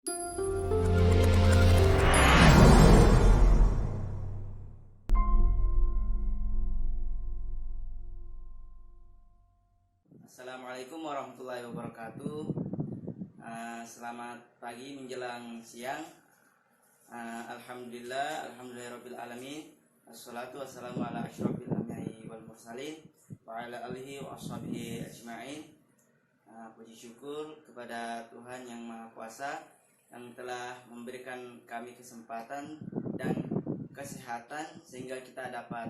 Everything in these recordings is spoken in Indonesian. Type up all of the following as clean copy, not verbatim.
Assalamualaikum warahmatullahi wabarakatuh. Selamat pagi menjelang siang. Alhamdulillahirabbil alamin. Wassalatu wassalamu ala asyrofil anbiya'i wal mursalin wa ala alihi wa ashabihi ajma'in. Puji syukur kepada Tuhan yang Maha Kuasa yang telah memberikan kami kesempatan dan kesehatan sehingga kita dapat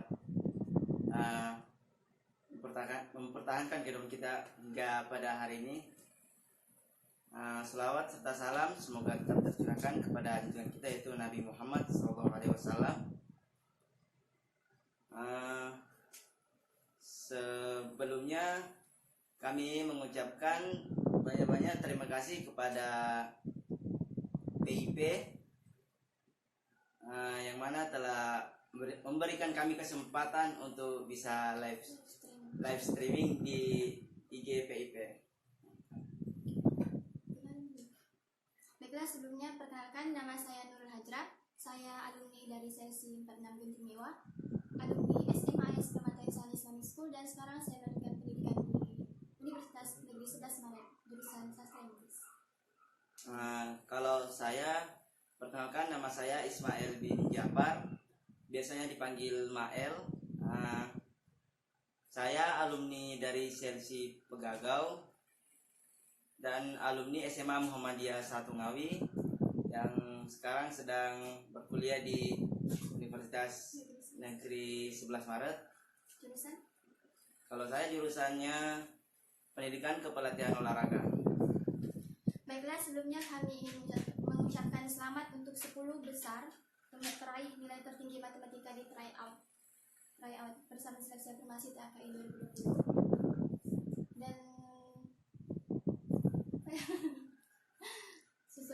mempertahankan kehidupan kita hingga pada hari ini. Selawat serta salam semoga tetap tercurahkan kepada junjungan kita yaitu Nabi Muhammad SAW. Sebelumnya kami mengucapkan banyak-banyak terima kasih kepada PIP yang mana telah memberikan kami kesempatan untuk bisa live streaming di IG PIP. Baiklah, sebelumnya perkenalkan, nama saya Nurul Hajra. Saya alumni dari sesi 46 Binti Mewah, alumni SMAS Pemataian Islam Islamic School, dan sekarang saya melanjutkan pendidikan di Universitas Negeri 11 Maret, jurusan Sastra Inggris. Kalau saya perkenalkan, nama saya Ismail bin Jafar, biasanya dipanggil Mael. Saya alumni dari sesi Pegagau dan alumni SMA Muhammadiyah 1 Ngawi yang sekarang sedang berkuliah di Universitas Negeri 11 Maret. Jurusan? Kalau saya jurusannya Pendidikan Kepelatihan Olahraga. Baiklah, sebelumnya kami ingin mengucapkan selamat untuk 10 besar peraih nilai tertinggi matematika di tryout bersama seleksi afirmasi TAKI 2020. Dan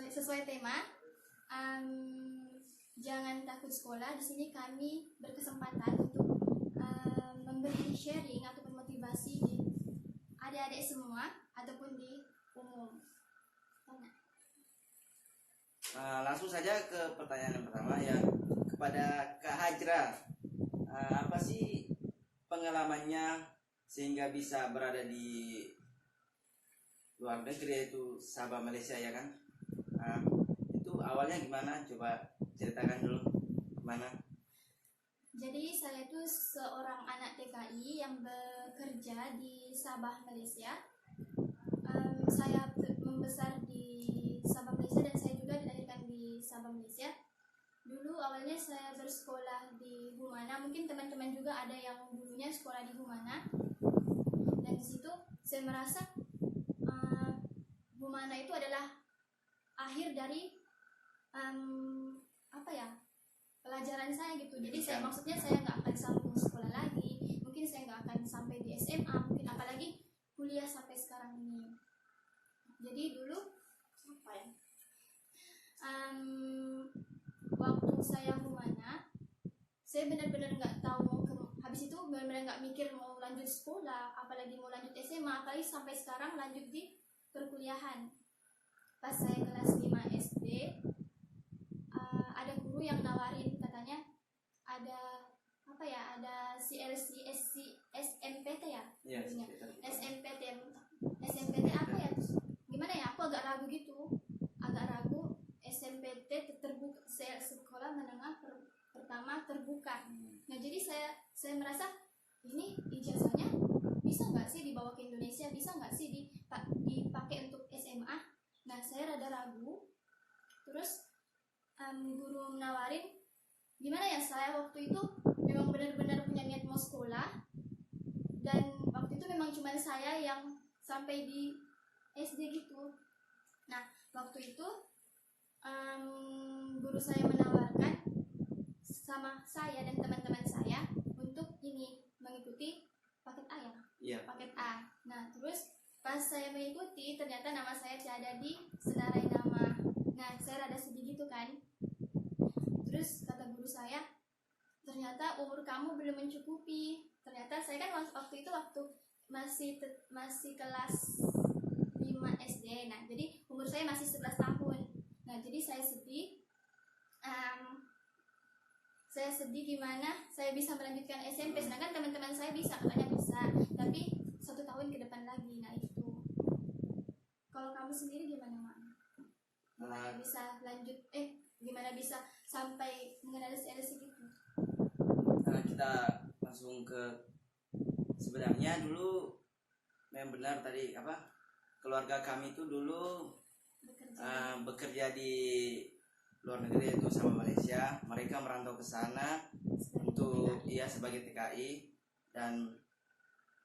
sesuai tema, jangan takut sekolah. Di sini kami berkesempatan untuk memberi sharing ataupun motivasi di adik-adik semua ataupun di umum. Langsung saja ke pertanyaan yang pertama ya, kepada Kak Hajra. Apa sih pengalamannya sehingga bisa berada di luar negeri, yaitu Sabah, Malaysia ya kan? Itu awalnya gimana? Coba ceritakan dulu gimana. Jadi saya itu seorang anak TKI yang bekerja di Sabah, Malaysia. Saya membesar di Sabah, Malaysia, dan saya juga dilahirkan di Sabah, Malaysia. Dulu awalnya saya bersekolah di Humana, mungkin teman-teman juga ada yang dulunya sekolah di Humana. Dan di situ saya merasa Humana itu adalah akhir dari pelajaran saya gitu. Jadi saya nggak akan sambung sekolah lagi, mungkin saya nggak akan sampai di SMA, mungkin apalagi kuliah sampai sekarang ini. Jadi dulu waktu saya Humana, saya benar-benar nggak tahu habis itu benar-benar nggak mikir mau lanjut sekolah, apalagi mau lanjut SMA, apalagi sampai sekarang lanjut di perkuliahan. Pas saya kelas 5 SD, ada guru yang nawarin, katanya ada CLC, SMPT ya? Iya, SMPT apa ya? Gimana ya? Aku agak ragu SMPT terbuka, sekolah menengah pertama terbuka. Nah, jadi saya merasa ini ijazahnya bisa nggak sih dibawa ke Indonesia, bisa nggak sih dipakai untuk SMA. Nah, saya rada ragu. Terus guru nawarin, gimana ya, saya waktu itu memang benar-benar punya niat mau sekolah, dan waktu itu memang cuma saya yang sampai di SD gitu. Nah, waktu itu guru saya menawarkan sama saya dan teman-teman saya untuk mengikuti paket A ya? Iya. Paket A. Nah, terus pas saya mengikuti, ternyata nama saya tidak di senarai nama. Nah, saya rada sedih gitu kan. Terus kata guru saya, ternyata umur kamu belum mencukupi. Ternyata saya kan waktu itu masih kelas 5 SD. Nah, jadi umur saya masih 11 tahun. Nah, sedih gimana saya bisa melanjutkan SMP, sedangkan teman-teman saya bisa, katanya bisa, tapi 1 tahun ke depan lagi. Nah itu, kalau kamu sendiri gimana, Mak? Gimana bisa lanjut, gimana bisa sampai mengenal CLC gitu? Nah, kita langsung ke sebenarnya dulu yang benar tadi apa, keluarga kami itu dulu bekerja di luar negeri, yaitu sama Malaysia. Mereka merantau ke sana untuk sebagai TKI, dan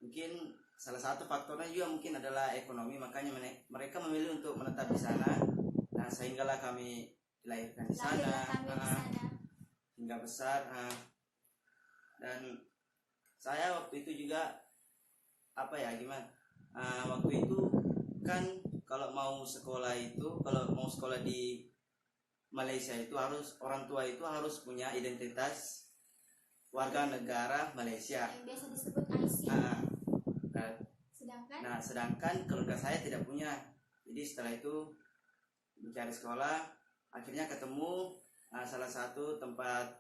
mungkin salah satu faktornya juga mungkin adalah ekonomi, makanya mereka memilih untuk menetap di sana. Nah, sehinggalah kami dilahirkan di sana, hingga besar. Dan saya waktu itu juga waktu itu kan kalau mau sekolah di Malaysia itu harus, orang tua itu harus punya identitas warga negara Malaysia, yang biasa disebut IC. Sedangkan keluarga saya tidak punya. Jadi setelah itu mencari sekolah, akhirnya ketemu salah satu tempat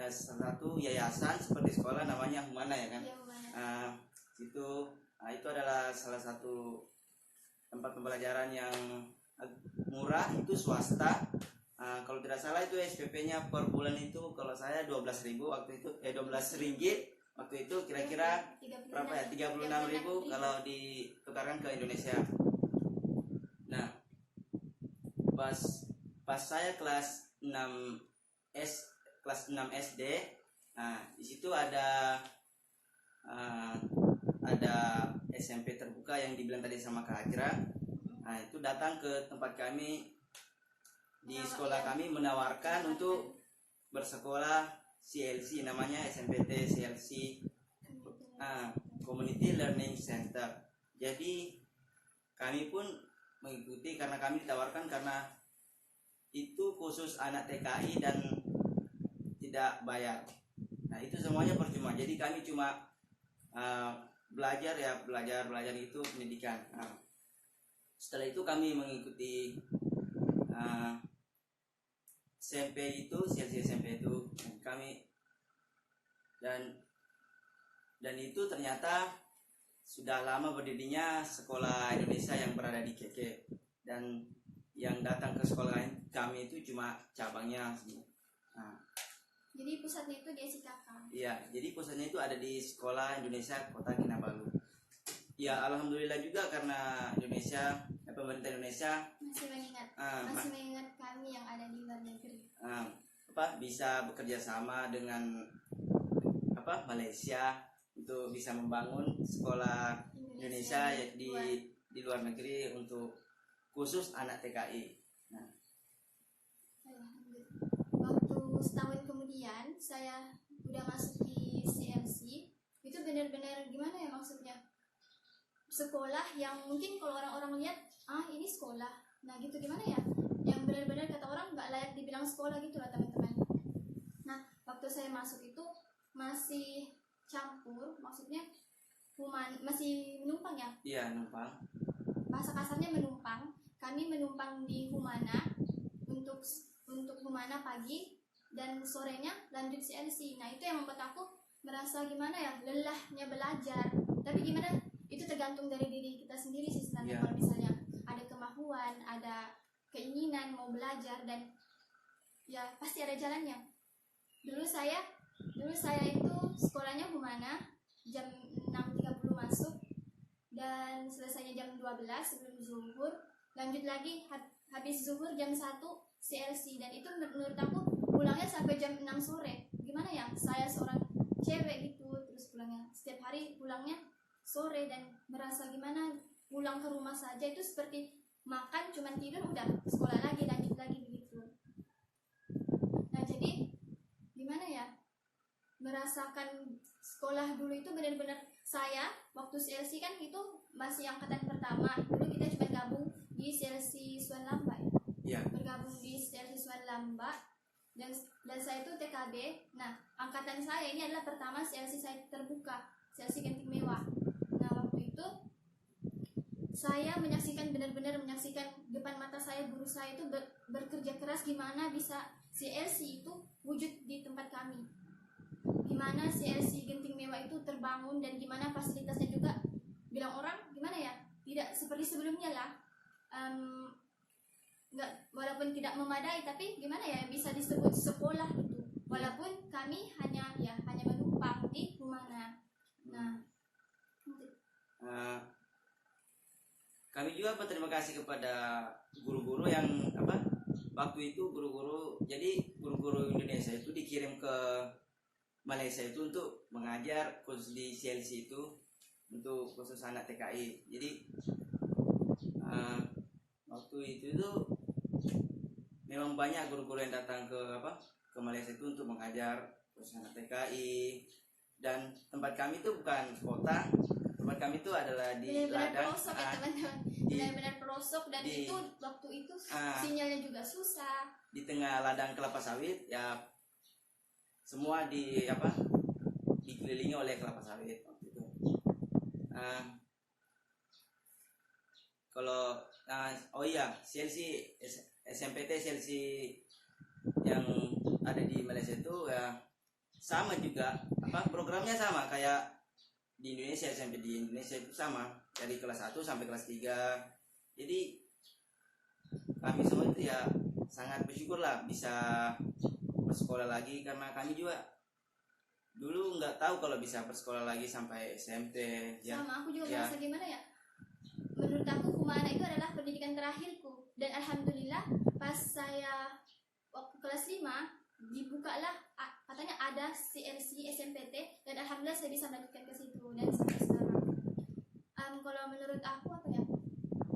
salah satu yayasan seperti sekolah, namanya Humana ya kan. Itu adalah salah satu tempat pembelajaran yang murah, itu swasta. Kalau tidak salah itu SPP-nya per bulan itu kalau saya 12.000 waktu itu, 12 ringgit waktu itu, kira-kira berapa ya, 36.000 kalau ditukarkan ke Indonesia. Nah, pas saya kelas 6 SD, di situ ada SMP terbuka yang dibilang tadi sama Kak Hajra. Itu datang ke tempat kami di sekolah kami, menawarkan untuk bersekolah CLC, namanya SMPT CLC, Community Learning Center. Jadi kami pun mengikuti karena kami ditawarkan, karena itu khusus anak TKI dan tidak bayar. Nah, itu semuanya percuma. Jadi kami cuma belajar itu pendidikan. Setelah itu kami mengikuti SMP itu, CLC SMP itu, kami dan itu ternyata sudah lama berdirinya sekolah Indonesia yang berada di KK, dan yang datang ke sekolah kami itu cuma cabangnya. Jadi pusatnya itu di SIKK. Iya, jadi pusatnya itu ada di Sekolah Indonesia Kota Kinabalu. Ya, alhamdulillah juga karena pemerintah Indonesia masih mengingat kami yang ada di luar negeri. Bisa bekerja sama dengan Malaysia untuk bisa membangun sekolah Indonesia di luar negeri untuk khusus anak TKI. Waktu setahun kemudian saya udah masuk di CLC, itu benar-benar gimana ya, maksudnya sekolah yang mungkin kalau orang-orang lihat ini sekolah, nah gitu, gimana ya, yang benar-benar kata orang nggak layak dibilang sekolah gitu lah teman-teman. Nah, waktu saya masuk itu masih campur, maksudnya masih menumpang ya. Iya, numpang. Bahasa kasarnya menumpang. Kami menumpang di Humana untuk Humana pagi, dan sorenya lanjut CLC. Nah, itu yang membuat aku merasa gimana ya, lelahnya belajar. Tapi gimana, itu tergantung dari diri kita sendiri sih sebenarnya. Kalau misalnya ada kemauan, ada keinginan mau belajar, dan ya pasti ada jalannya. Dulu saya itu sekolahnya Humana, jam 6.30 masuk dan selesainya jam 12 sebelum zuhur. Lanjut lagi habis zuhur jam 1 CLC, dan itu menurut aku pulangnya sampai jam 6 sore. Gimana ya, saya seorang cewek gitu, terus pulangnya setiap hari pulangnya sore, dan merasa gimana pulang ke rumah saja itu seperti makan cuman tidur udah sekolah lagi, lanjut lagi begitu. Nah, jadi gimana ya, merasakan sekolah dulu itu benar-benar, saya waktu CLC kan itu masih angkatan pertama, dulu kita cuma gabung di CLC Suan Lamba ya. Bergabung di CLC Suan Lamba, dan saya itu TKB. Nah, angkatan saya ini adalah pertama CLC saya terbuka, CLC Genting Mewah. Nah, waktu itu saya benar-benar menyaksikan depan mata saya guru saya itu bekerja keras gimana bisa CLC itu wujud di tempat kami, gimana CLC Genting Mewah itu terbangun, dan gimana fasilitasnya juga bilang orang gimana ya, tidak seperti sebelumnya lah. Nggak, walaupun tidak memadai tapi gimana ya, bisa disebut sekolah gitu, walaupun kami hanya menumpang di rumahnya. Nah, kami juga berterima kasih kepada guru-guru yang waktu itu guru-guru, jadi guru-guru Indonesia itu dikirim ke Malaysia itu untuk mengajar khusus di CLC itu untuk khusus anak TKI. Jadi waktu itu tuh memang banyak guru-guru yang datang ke Malaysia itu untuk mengajar khusus anak TKI, dan tempat kami itu bukan kota, tempat kami itu adalah di benar-benar ladang, pelosok ya teman-teman, benar-benar pelosok, dan itu waktu itu sinyalnya juga susah, di tengah ladang kelapa sawit ya, semua dikelilingi oleh kelapa sawit waktu itu. Kalau CLC SMPT CLC yang ada di Malaysia itu ya sama juga, programnya sama kayak di Indonesia. SMP di Indonesia itu sama dari kelas 1 sampai kelas 3. Jadi kami semua itu ya sangat bersyukur lah bisa bersekolah lagi, karena kami juga dulu nggak tahu kalau bisa bersekolah lagi sampai SMP ya. Sama aku juga merasa gimana ya, menurut aku Humana itu adalah pendidikan terakhirku, dan alhamdulillah pas saya waktu kelas 5 dibukalah katanya ada CLC SMPT, dan alhamdulillah saya bisa melanjutkan ke situ dan sampai sekarang. Kalau menurut aku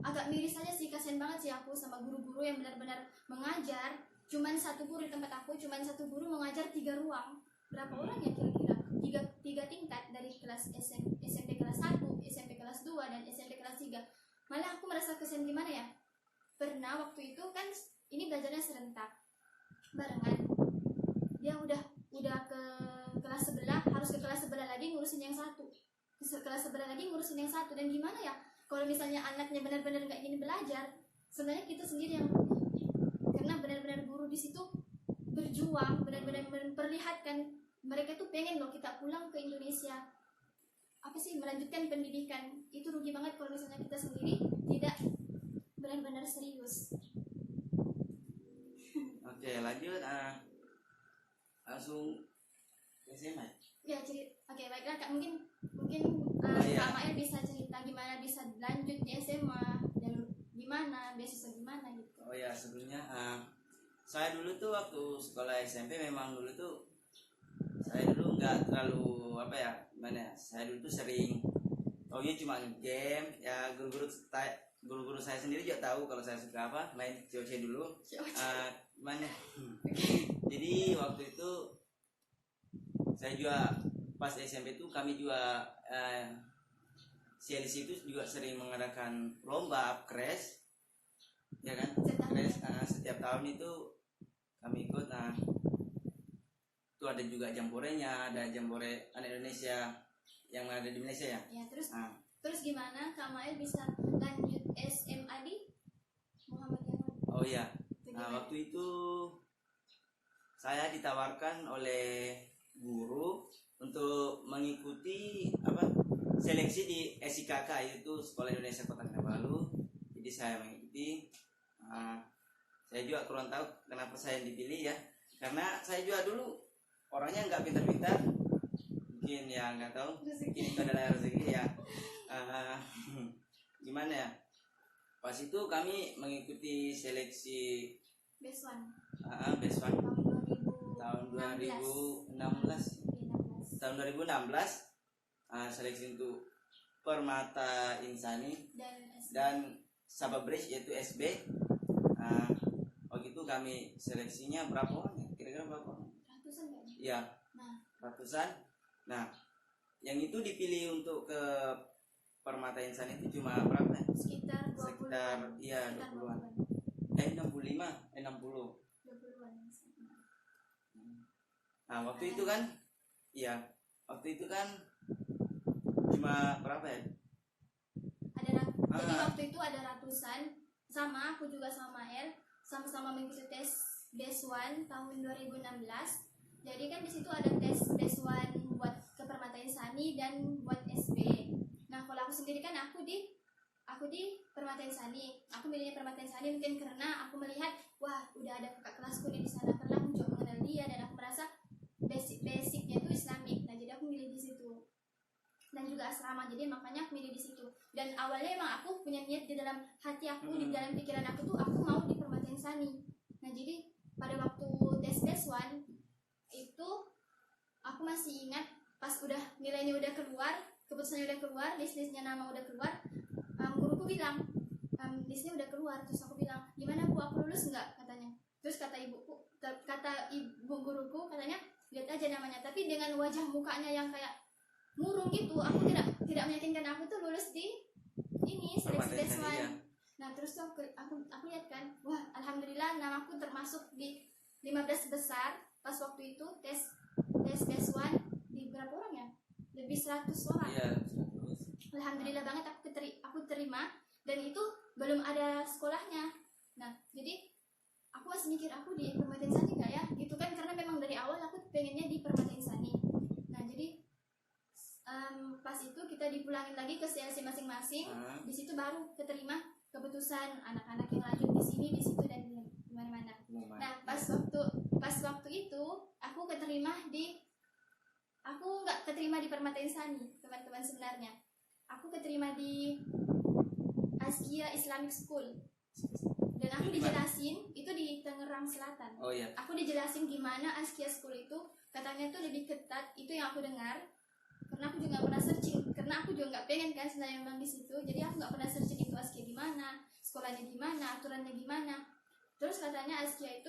agak miris saja sih, kasihan banget sih aku sama guru-guru yang benar-benar mengajar. Cuman satu guru di tempat aku, cuman satu guru mengajar 3 ruang. Berapa orang ya kira-kira? Tiga tingkat, dari kelas SMP kelas 1, SMP kelas 2, dan SMP kelas 3. Malah aku merasa kasihan gimana ya. Pernah waktu itu kan ini belajarnya serentak barengan. Dia udah ke kelas sebelah, harus ke kelas sebelah lagi ngurusin yang satu. Kelas sebelah lagi ngurusin yang satu, dan gimana ya? Kalau misalnya anaknya benar-benar nggak ingin belajar, sebenarnya kita sendiri yang rugi, karena benar-benar guru di situ berjuang, benar-benar memperlihatkan mereka tuh pengen loh kita pulang ke Indonesia, melanjutkan pendidikan. Itu rugi banget kalau misalnya kita sendiri tidak benar-benar serius. Oke, lanjut langsung ke SMA. Ya, oke, baiklah Kak, mungkin iya. Kak Mael bisa cerita gimana bisa lanjut di SMA, dan gimana beasiswa gimana gitu. Oh ya, sebelumnya saya dulu tuh waktu sekolah SMP memang dulu tuh saya dulu nggak terlalu saya dulu tuh sering taunya cuma game ya. Guru-guru saya sendiri juga tahu kalau saya suka main COC dulu. Jadi waktu itu saya juga pas SMP itu kami juga CLC itu juga sering mengadakan lomba upcrash ya kan. Setiap tahun itu kami ikut. Itu ada juga jamborenya, ada jambore anak Indonesia yang ada di Malaysia ya. Ya, terus gimana Kak Mael bisa lanjut SMA di Muhammadiyah? Oh iya. Waktu itu saya ditawarkan oleh guru untuk mengikuti seleksi di SIKK, yaitu Sekolah Indonesia Kota Kinabalu. Jadi saya mengikuti. Saya juga kurang tahu kenapa saya dipilih ya, karena saya juga dulu orangnya nggak pintar-pintar, mungkin ya nggak tahu, mungkin itu adalah rezeki ya. Gimana ya, pas itu kami mengikuti seleksi Best One tahun 2016 seleksi untuk Permata Insani dan Sabah Bridge yaitu SB. Waktu itu kami seleksinya berapa orang ya? Kira-kira berapa orang? Ratusan kan? Iya, ratusan. Nah, yang itu dipilih untuk ke Permata Insani itu cuma berapa? Sekitar 20-an. Iya, 20-an. 65, 60. 20-an. Nah, waktu itu kan cuma berapa ya? Jadi waktu itu ada ratusan, sama, aku juga sama El, sama-sama mengikuti tes BES1 tahun 2016. Jadi kan di situ ada tes BES1 buat ke Permata Insani dan buat SB. Nah, kalau aku sendiri kan aku di Permata Insani. Aku milihnya Permata Insani mungkin karena aku melihat, wah, udah ada kakak kelasku di sana, karena aku juga mengenal dia dan aku merasa basicnya itu Islamik. Nah, jadi aku milih di situ. Dan juga asrama, jadi makanya aku milih di situ. Dan awalnya emang aku punya niat di dalam hati aku, di dalam pikiran aku tuh aku mau di Permata Insani. Nah, jadi pada waktu tes BES1 itu aku masih ingat pas udah nilainya udah keluar, keputusannya udah keluar, listnya nama udah keluar, guruku bilang, listnya udah keluar. Terus aku bilang, gimana Bu, aku lulus nggak, katanya. Terus kata ibu guruku katanya, lihat aja namanya. Tapi dengan wajah mukanya yang kayak murung gitu, aku tidak meyakinkan aku tuh lulus di ini seleksi BES1. Nah, terus tuh aku lihat kan, wah, alhamdulillah namaku termasuk di 15 besar. Pas waktu itu tes BES1 di berapa orang ya? Lebih 100 orang. Iya, Alhamdulillah banget aku terima, dan itu belum ada sekolahnya. Nah, jadi aku masih mikir aku di Permata Insani nggak ya, gitu kan, karena memang dari awal aku pengennya di Permata Insani. Nah, jadi pas itu kita dipulangin lagi ke CLC masing-masing. Di situ baru keterima keputusan anak-anak yang lanjut di sini, di situ, dan di mana-mana. Nah, pas waktu itu aku nggak keterima di Permata Insani, teman-teman. Sebenarnya aku keterima di Askia Islamic School, dan aku dijelasin itu di Tangerang Selatan. Oh iya. Aku dijelasin gimana Askia School itu, katanya tuh lebih ketat, itu yang aku dengar. Karena aku juga nggak pernah searching, karena aku juga nggak pengen kan sebenarnya memang di situ. Jadi aku nggak pernah searching itu Askia gimana, sekolahnya gimana, aturannya gimana. Terus katanya Askia itu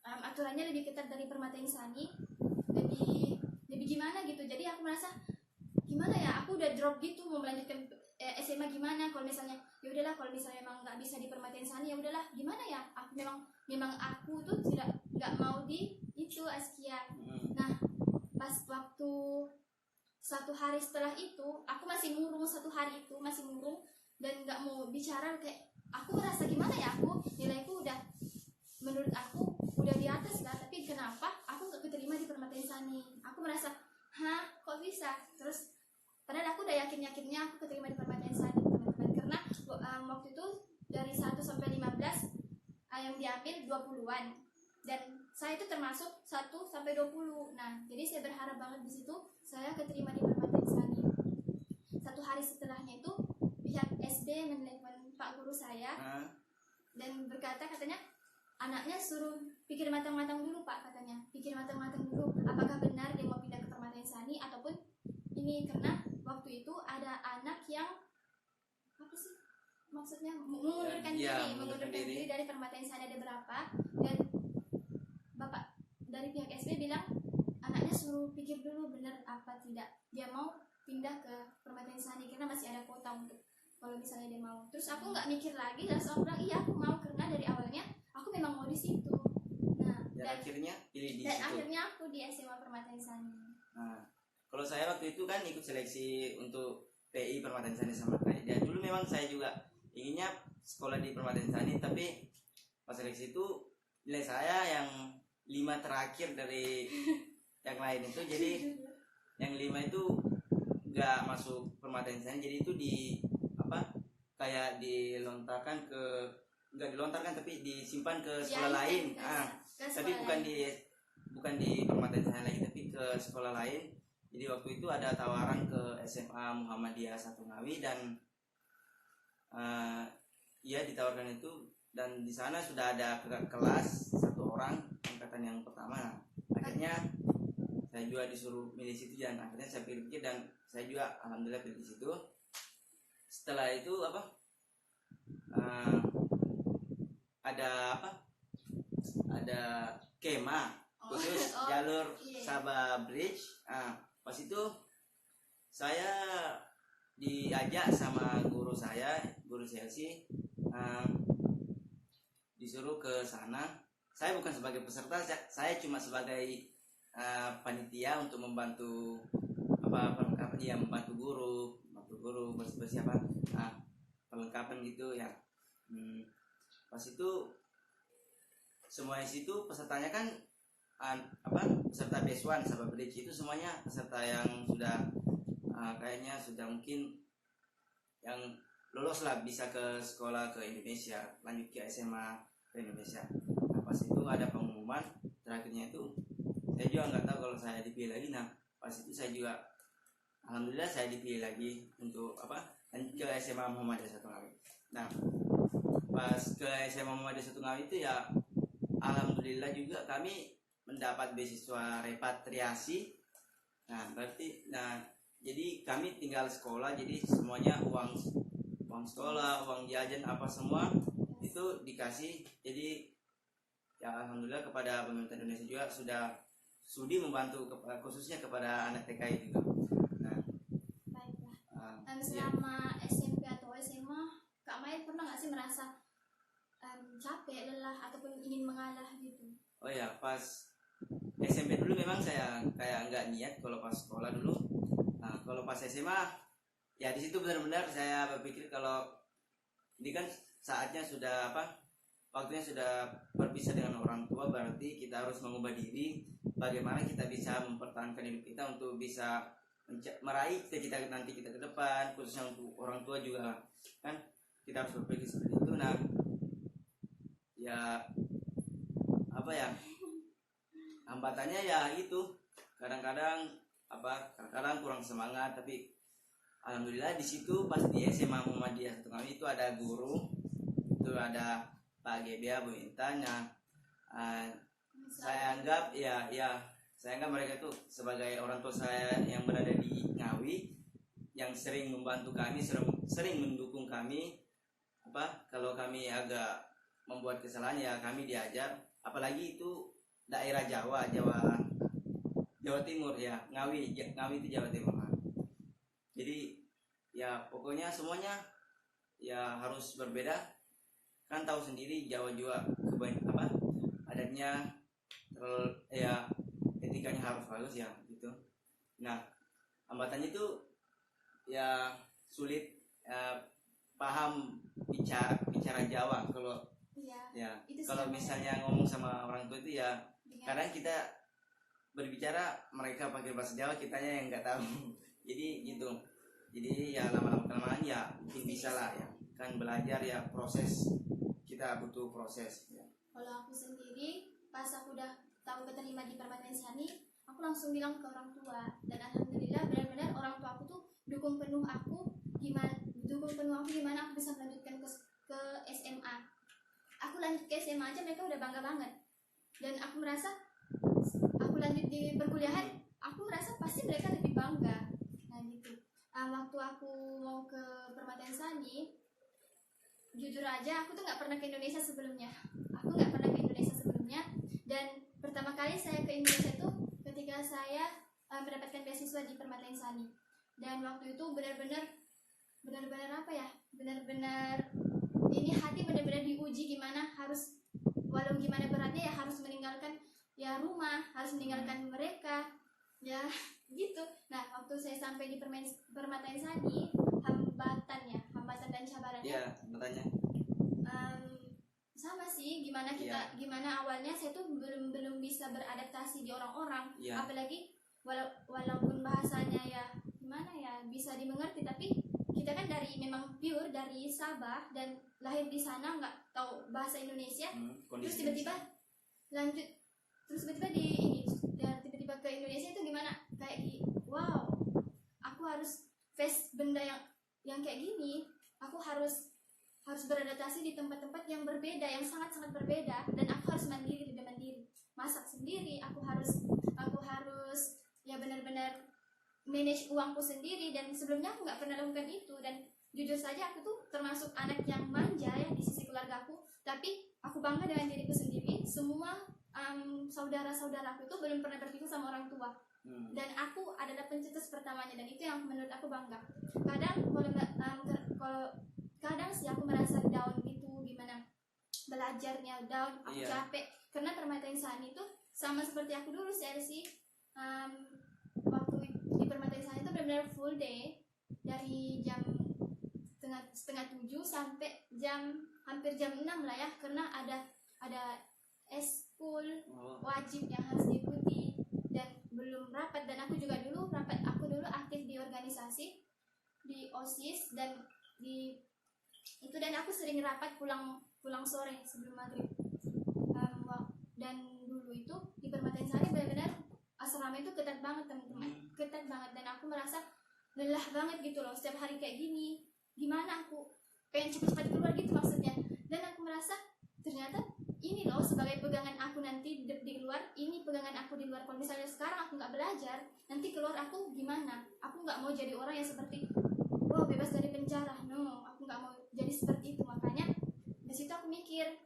aturannya lebih ketat dari Permata Insani, lebih gimana gitu. Jadi aku merasa gimana ya, aku udah drop gitu, mau melanjutkan SMA gimana. Kalau misalnya ya udahlah, kalau misalnya memang nggak bisa di Permata Insani, ya udahlah, gimana ya, aku memang aku tuh nggak mau di itu Askia. Nah, pas waktu 1 hari setelah itu aku masih murung, 1 hari itu masih murung dan nggak mau bicara. Kayak aku merasa gimana ya, aku nilaiku udah, menurut aku udah di atas lah, tapi kenapa aku nggak keterima di Permata Insani. Aku merasa, kok bisa. Terus padahal aku udah yakinnya aku keterima di Permata Insani, teman-teman, karena waktu itu dari 1 sampai 15 yang diambil 20-an, dan saya itu termasuk 1 sampai 20. Nah, jadi saya berharap banget di situ saya keterima di Permata Insani. 1 hari setelahnya itu pihak SD menelepon Pak Guru saya dan katanya anaknya suruh pikir matang-matang dulu Pak, katanya pikir matang-matang dulu apakah benar dia mau pindah ke Permata Insani ataupun ini. Karena waktu itu ada anak yang apa sih maksudnya mengundurkan diri dari Permata Insani, ada berapa, dan bapak dari pihak SD bilang anaknya suruh pikir dulu benar apa tidak dia mau pindah ke Permata Insani karena masih ada kuota untuk kalau misalnya dia mau. Terus aku nggak mikir lagi, langsung bilang iya aku mau, karena dari awalnya aku memang mau di situ. Nah, dan akhirnya pilih di dan situ. akhirnya aku di SMA Permata Insani. Nah, kalau saya waktu itu kan ikut seleksi untuk PI Permata Insani sama kayak dia. Dulu memang saya juga inginnya sekolah di Permata Insani, tapi pas seleksi itu nilai saya yang 5 terakhir dari yang lain itu, jadi yang 5 itu nggak masuk Permata Insani. Jadi itu kayak dilontarkan ke, nggak dilontarkan tapi disimpan ke sekolah lain. Tapi bukan di Permata Insani lagi, tapi ke sekolah lain. Jadi waktu itu ada tawaran ke SMA Muhammadiyah 1 Ngawi, dan ya ditawarkan itu, dan di sana sudah ada kakak kelas 1 orang angkatan yang pertama. Akhirnya saya juga disuruh milih situ, dan akhirnya saya pikir dan saya juga alhamdulillah pilih di situ. Setelah itu ada kema khusus jalur Sabah Bridge. Pas itu saya diajak sama guru saya, guru CLC, disuruh ke sana. Saya bukan sebagai peserta, saya cuma sebagai panitia untuk membantu perlengkapan, ya membantu guru bersih-bersih perlengkapan gitu ya. Pas itu semua di situ pesertanya kan peserta B1 sampai bridge itu semuanya peserta yang sudah kayaknya sudah mungkin yang lolos lah bisa ke sekolah ke Indonesia, lanjut ke SMA ke Indonesia. Nah, pas itu ada pengumuman terakhirnya itu saya juga nggak tahu kalau saya dipilih lagi. Nah pas itu saya juga alhamdulillah saya dipilih lagi untuk lanjut ke SMA Muhammadiyah Satu Ngawi. Nah pas ke SMA Muhammadiyah Satu Ngawi itu ya alhamdulillah juga kami mendapat beasiswa repatriasi. Nah jadi kami tinggal sekolah, jadi semuanya uang sekolah, uang jajan apa semua itu dikasih. Jadi ya alhamdulillah kepada pemerintah Indonesia juga sudah sudi membantu khususnya kepada anak TKI juga. Nah, baiklah. Selama SMP atau SMA, Kak Maya pernah nggak sih merasa capek, lelah ataupun ingin mengalah gitu? Oh ya, pas SMP dulu memang saya kayak nggak niat kalau pas sekolah dulu. Nah, kalau pas SMA ya di situ benar-benar saya berpikir kalau ini kan saatnya sudah waktunya sudah berpisah dengan orang tua, berarti kita harus mengubah diri. Bagaimana kita bisa mempertahankan hidup kita untuk bisa meraih cita-cita nanti kita ke depan, khususnya untuk orang tua juga kan kita harus berpikir seperti itu. Nah ya hambatannya ya itu kadang-kadang kurang semangat, tapi alhamdulillah di situ pas di SMA Muhammadiyah Satu Ngawi itu ada guru, itu ada Pak Gebia, Bu Intan. Saya anggap saya anggap mereka itu sebagai orang tua saya yang berada di Ngawi, yang sering membantu kami, sering mendukung kami. Kalau kami agak membuat kesalahan ya kami diajar, apalagi itu daerah Jawa Timur ya, Ngawi itu Jawa Timur. Jadi ya pokoknya semuanya ya harus berbeda, kan tahu sendiri Jawa juga adatnya ya etikanya harus bagus ya gitu. Nah hambatannya itu ya sulit paham bicara Jawa kalau kalau misalnya ngomong sama orang tua itu ya kadang kita berbicara mereka pakai bahasa Jawa, kitanya yang nggak tahu. Jadi gitu, jadi ya lama-lama ya mungkin bisa lah ya kan belajar ya, proses, kita butuh proses ya. Kalau aku sendiri pas aku udah tahu keterima di Permata Insani, aku langsung bilang ke orang tua, dan alhamdulillah benar-benar orang tua aku tuh dukung penuh aku gimana aku bisa melanjutkan ke SMA. Aku lanjut ke SMA aja mereka udah bangga banget, dan aku merasa aku lanjut di perkuliahan aku merasa pasti mereka lebih bangga. Nah gitu. Waktu aku mau ke Permata Insani, jujur aja aku tuh nggak pernah ke Indonesia sebelumnya. Dan pertama kali saya ke Indonesia tuh ketika saya mendapatkan beasiswa di Permata Insani. Dan waktu itu benar-benar ini hati benar-benar diuji, gimana harus, walau gimana beratnya ya harus meninggalkan ya rumah, harus meninggalkan mereka ya gitu. Nah waktu saya sampai di Permata Insani, hambatan dan cabarannya sama sih, gimana awalnya saya tuh belum bisa beradaptasi di orang-orang, apalagi walaupun bahasanya ya gimana ya bisa dimengerti, tapi kita kan memang pure dari Sabah dan lahir di sana, nggak tahu bahasa Indonesia. Terus tiba-tiba tiba-tiba ke Indonesia itu gimana, kayak wow, aku harus face benda yang kayak gini, aku harus beradaptasi di tempat-tempat yang berbeda, yang sangat-sangat berbeda, dan aku harus lebih mandiri, masak sendiri, aku harus ya benar-benar manage uangku sendiri, dan sebelumnya aku nggak pernah lakukan itu. Dan jujur saja aku tuh termasuk anak yang manja ya di sisi keluargaku, tapi aku bangga dengan diriku sendiri. Semua saudara-saudaraku itu belum pernah berpikir sama orang tua, dan aku adalah pencetus pertamanya, dan itu yang menurut aku bangga. Kadang sih aku merasa down gitu, gimana belajarnya down, aku capek, karena Permata Insani itu sama seperti aku dulu sih. Waktu di Permata Insani itu benar-benar full day, dari jam setengah 7 sampai jam hampir jam 6 lah ya, karena ada eskul Oh. wajib yang harus diikuti dan belum rapat. Dan aku juga dulu rapat, aku dulu aktif di organisasi di OSIS dan di itu, dan aku sering rapat pulang sore sebelum maghrib. Dan dulu itu di Permatain Sari benar-benar asrama itu ketat banget teman-teman, ketat banget, dan aku merasa lelah banget gitu loh setiap hari kayak gini. Gimana aku pengen cepat-cepat keluar gitu maksudnya. Dan aku merasa ternyata ini loh sebagai pegangan aku nanti di luar, ini pegangan aku di luar. Kalau misalnya sekarang aku nggak belajar, nanti keluar aku gimana? Aku nggak mau jadi orang yang seperti wah bebas dari penjara, no, aku nggak mau jadi seperti itu. Makanya di situ aku mikir.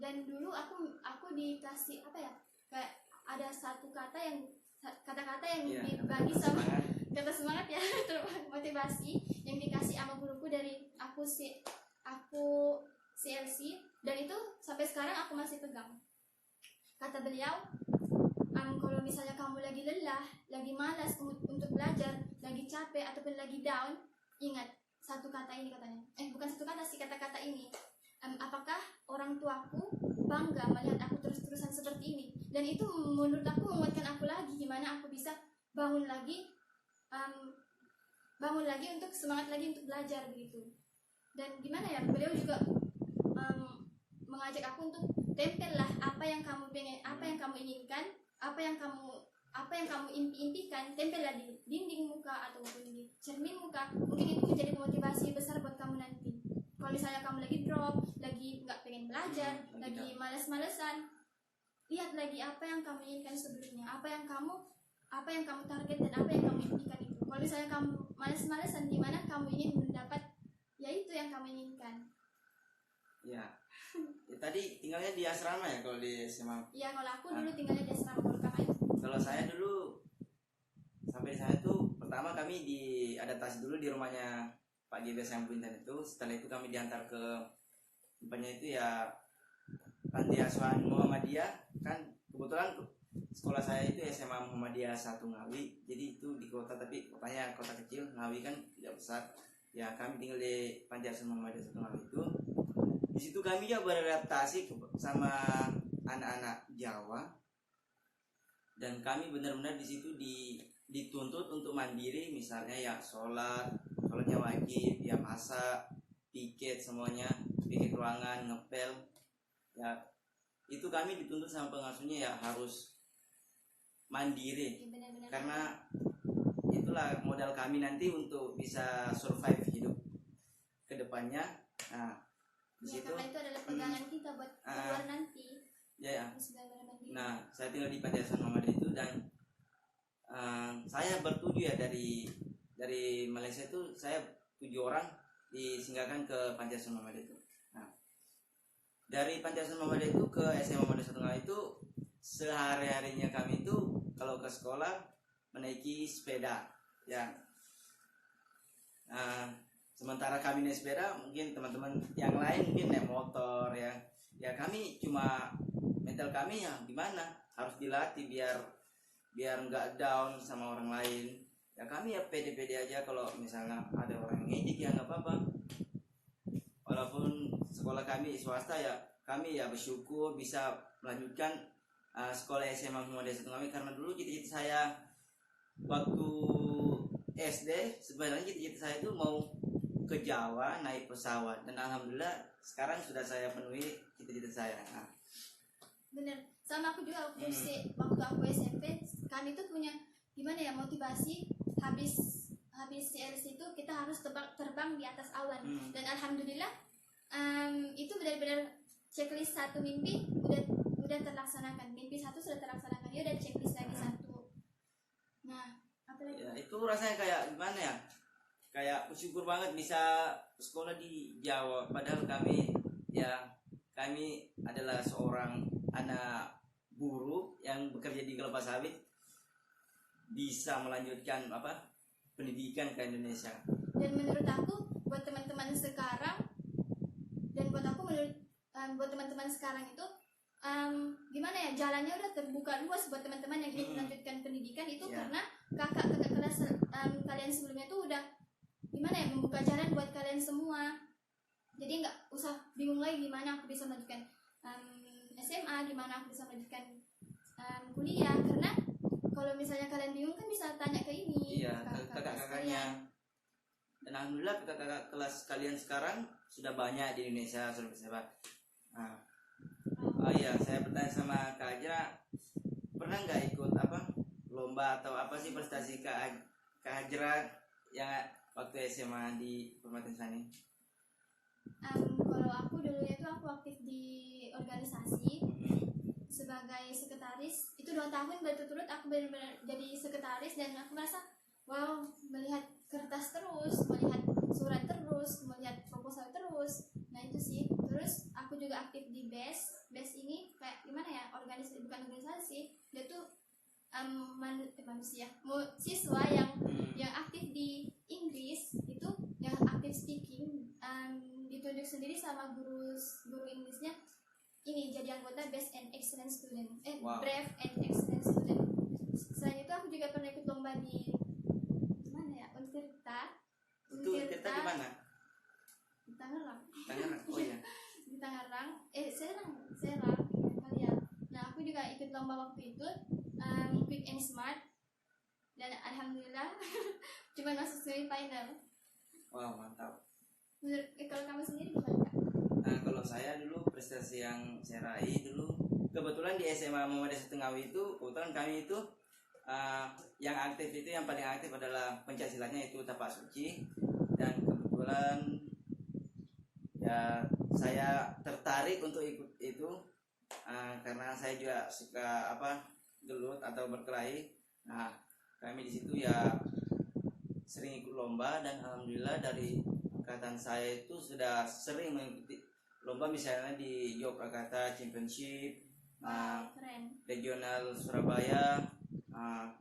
Dan dulu aku dikasih apa ya, kayak ada satu kata-kata yang Iya, dibagi kata sama semangat. kata semangat ya, motivasi yang dikasih sama guruku dari aku CLC, dan itu sampai sekarang aku masih pegang. Kata beliau, kalau misalnya kamu lagi lelah, lagi malas untuk belajar, lagi capek ataupun lagi down, ingat satu kata ini katanya. Bukan satu kata sih, kata-kata ini. Apakah orang tuaku bangga melihat aku terus-terusan seperti ini? Dan itu menurut aku menguatkan aku lagi, gimana aku bisa bangun lagi untuk semangat lagi untuk belajar begitu. Dan gimana ya, beliau juga mengajak aku untuk tempellah apa yang kamu pengen, apa yang kamu inginkan, apa yang kamu impikan, tempellah di dinding muka ataupun di cermin muka. Mungkin itu menjadi motivasi besar buat kamu nanti. Kalau misalnya kamu lagi drop, lagi nggak pengen belajar, lagi malas-malesan, lihat lagi apa yang kamu inginkan sebelumnya, apa yang kamu target dan apa yang kamu impikan itu. Kalau misalnya kamu malas-malesan, gimana kamu ingin mendapat ya itu yang kamu inginkan. Ya. Tadi tinggalnya di asrama ya kalau di SMA. Iya, kalau aku dulu tinggalnya di asrama. Kalau kakak itu? Kalau saya dulu sampai di sana tuh pertama kami diadaptasi dulu di rumahnya Pak Gebes yang Punten itu. Setelah itu kami diantar ke tempatnya itu ya Panti Asuhan Muhammadiyah. Kan kebetulan sekolah saya itu SMA Muhammadiyah 1 Ngawi. Jadi itu di kota, tapi kotanya kota kecil. Ngawi kan tidak besar. Ya kami tinggal di Panti Asuhan Muhammadiyah 1 Ngawi itu. Di situ kami ya beradaptasi sama anak-anak Jawa. Dan kami benar-benar di situ dituntut untuk mandiri, misalnya ya sholatnya wajib, ya masak, piket semuanya, piket ruangan, ngepel, ya itu kami dituntut sama pengasuhnya ya harus mandiri. Ya, benar-benar. Karena itulah modal kami nanti untuk bisa survive hidup ke depannya. Nah, di ya, situ karena itu adalah pegangan kita buat keluar nanti. Ya. Harus belajar mandiri. Nah, saya tinggal di Panti Asuhan Muhammadiyah itu dan saya bertujuh ya dari Malaysia itu saya 7 orang disinggahkan ke Panti Asuhan Muhammadiyah itu. Nah, dari Panti Asuhan Muhammadiyah itu ke SMA Muhammadiyah 1 Ngawi itu sehari-harinya kami itu kalau ke sekolah menaiki sepeda ya. Sementara kami naik sepeda, mungkin teman-teman yang lain mungkin naik motor ya. Ya kami cuma mental kami ya gimana harus dilatih biar nggak down sama orang lain. Ya kami ya pede-pede aja, kalau misalnya ada orang yang ngejek ya nggak apa-apa. Walaupun sekolah kami swasta ya kami ya bersyukur bisa melanjutkan sekolah SMA Muhammadiyah 1 Ngawi, karena dulu cita-cita saya waktu SD sebenarnya cita-cita saya itu mau ke Jawa naik pesawat, dan alhamdulillah sekarang sudah saya penuhi cita-cita saya. Nah. Bener, sama aku juga waktu aku SMP, kami tuh punya gimana ya motivasi, habis CLC itu kita harus terbang di atas awan. Dan alhamdulillah itu benar-benar checklist satu mimpi udah terlaksanakan, mimpi satu sudah terlaksanakan, ya udah checklist lagi satu. Nah, apa lagi? Ya, itu rasanya kayak gimana ya? Kayak bersyukur banget bisa sekolah di Jawa, padahal kami adalah seorang anak buruh yang bekerja di kelapa sawit, bisa melanjutkan pendidikan ke Indonesia. Dan menurut aku buat teman-teman sekarang buat teman-teman sekarang itu gimana ya, jalannya udah terbuka luas buat teman-teman yang ingin melanjutkan pendidikan itu, karena kakak kelas kalian sebelumnya tuh udah gimana ya membuka jalan buat kalian semua. Jadi nggak usah bingung lagi gimana aku bisa melanjutkan SMA, gimana aku bisa melanjutkan kuliah. Karena kalau misalnya kalian bingung kan bisa tanya ke ini, Iya, ke kakak-kakaknya. Dan alhamdulillah kakak-kakak kelas kalian sekarang sudah banyak di Indonesia, sudah bisa. Nah, oh iya, saya bertanya sama Kak Ajra, pernah nggak ikut apa lomba atau apa sih prestasi Kak Ajra yang waktu SMA di Permata Insani? Kalau aku dulunya itu aku aktif di organisasi sebagai sekretaris. Itu 2 tahun berturut-turut aku benar-benar jadi sekretaris, dan aku merasa wow, melihat kertas terus, melihat surat terus, melihat proposal terus. Nah itu sih. Terus aku juga aktif di BES ini kayak gimana ya, organisasi, bukan organisasi, dia tuh manusia, siswa yang aktif di Inggris itu, yang aktif speaking, ditunjuk sendiri sama guru Inggrisnya ini jadi anggota Best and Excellent Student, Wow. Brave and Excellent Student. Selain itu aku juga pernah ikut lomba di mana ya, Untirta. Itu kita di mana? Di Tangerang. Tangerang. Oh iya. Di Tangerang, Serang kalian. Nah aku juga ikut lomba waktu itu, Quick and Smart, dan alhamdulillah cuma masuk semifinal. Wow, mantap. Kalau kamu sendiri gimana, Kak? Nah, kalau saya dulu prestasi yang saya raih dulu, kebetulan di SMA Muhammadiyah Setengawi itu, kebetulan kami itu yang aktif itu, yang paling aktif adalah pencaksilatnya itu tapak suci. Dan kebetulan ya saya tertarik untuk ikut itu karena saya juga suka gelut atau berkelahi. Nah, kami di situ ya sering ikut lomba, dan alhamdulillah dari angkatan saya itu sudah sering mengikuti lomba, misalnya di Yogyakarta Championship, Keren. regional Surabaya,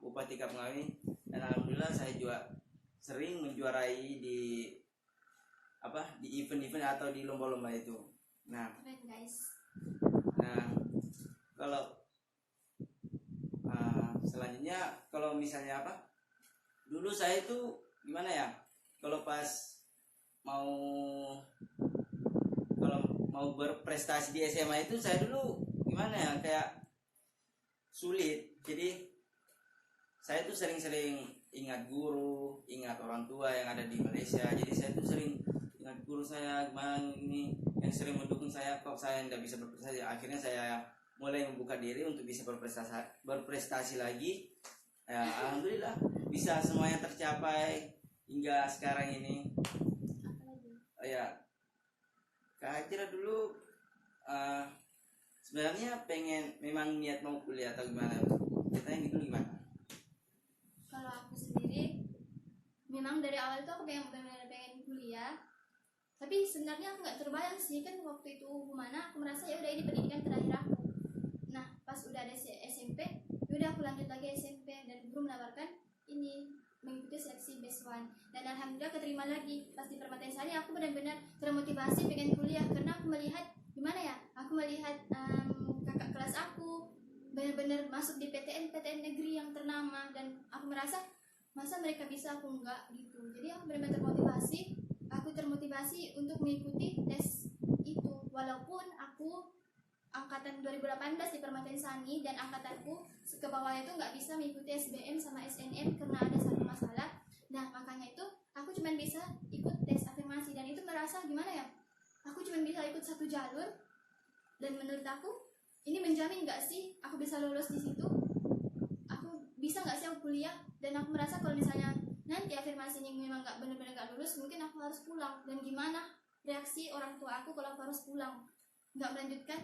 Bupati Kapngawi, dan alhamdulillah saya juga sering menjuarai di event-event atau di lomba-lomba itu. Nah, Keren guys. nah kalau selanjutnya, kalau misalnya dulu saya itu gimana ya, kalau pas mau berprestasi di SMA itu, saya dulu gimana ya, kayak sulit. Jadi saya tuh sering-sering ingat guru, ingat orang tua yang ada di Malaysia. Jadi saya tuh sering ingat guru saya gimana ini, yang sering mendukung saya. Kok saya tidak bisa berprestasi, akhirnya saya mulai membuka diri untuk bisa berprestasi lagi. Ya, alhamdulillah bisa semuanya tercapai hingga sekarang ini. Ya, Kak Ajra dulu sebenarnya memang niat mau kuliah atau gimana? Ceritanya gitu gimana? Kalau aku sendiri memang dari awal tuh aku benar-benar pengen kuliah, tapi sebenarnya aku nggak terbayang sih, kan waktu itu mana aku merasa ya udah ini pendidikan terakhir aku. Nah pas udah ada SMP, udah aku lanjut lagi SMP, dan guru menawarkan ini mengikuti seleksi Best One, dan alhamdulillah keterima lagi. Pas di Permata Insani aku benar-benar termotivasi pengen kuliah, karena aku melihat gimana ya, aku melihat kakak kelas aku benar-benar masuk di PTN negeri yang ternama, dan aku merasa masa mereka bisa aku enggak gitu. Jadi aku benar-benar termotivasi untuk mengikuti tes itu, walaupun aku angkatan 2018 di Permata Insani dan angkatanku ke bawahnya itu nggak bisa mengikuti SBM sama SNM karena ada satu masalah. Nah makanya itu aku cuma bisa ikut tes afirmasi, dan itu merasa gimana ya, aku cuma bisa ikut satu jalur, dan menurut aku ini menjamin nggak sih aku bisa lolos di situ, aku bisa nggak sih aku kuliah. Dan aku merasa kalau misalnya nanti afirmasinya memang nggak benar-benar nggak lulus, mungkin aku harus pulang. Dan gimana reaksi orang tua aku kalau aku harus pulang, nggak melanjutkan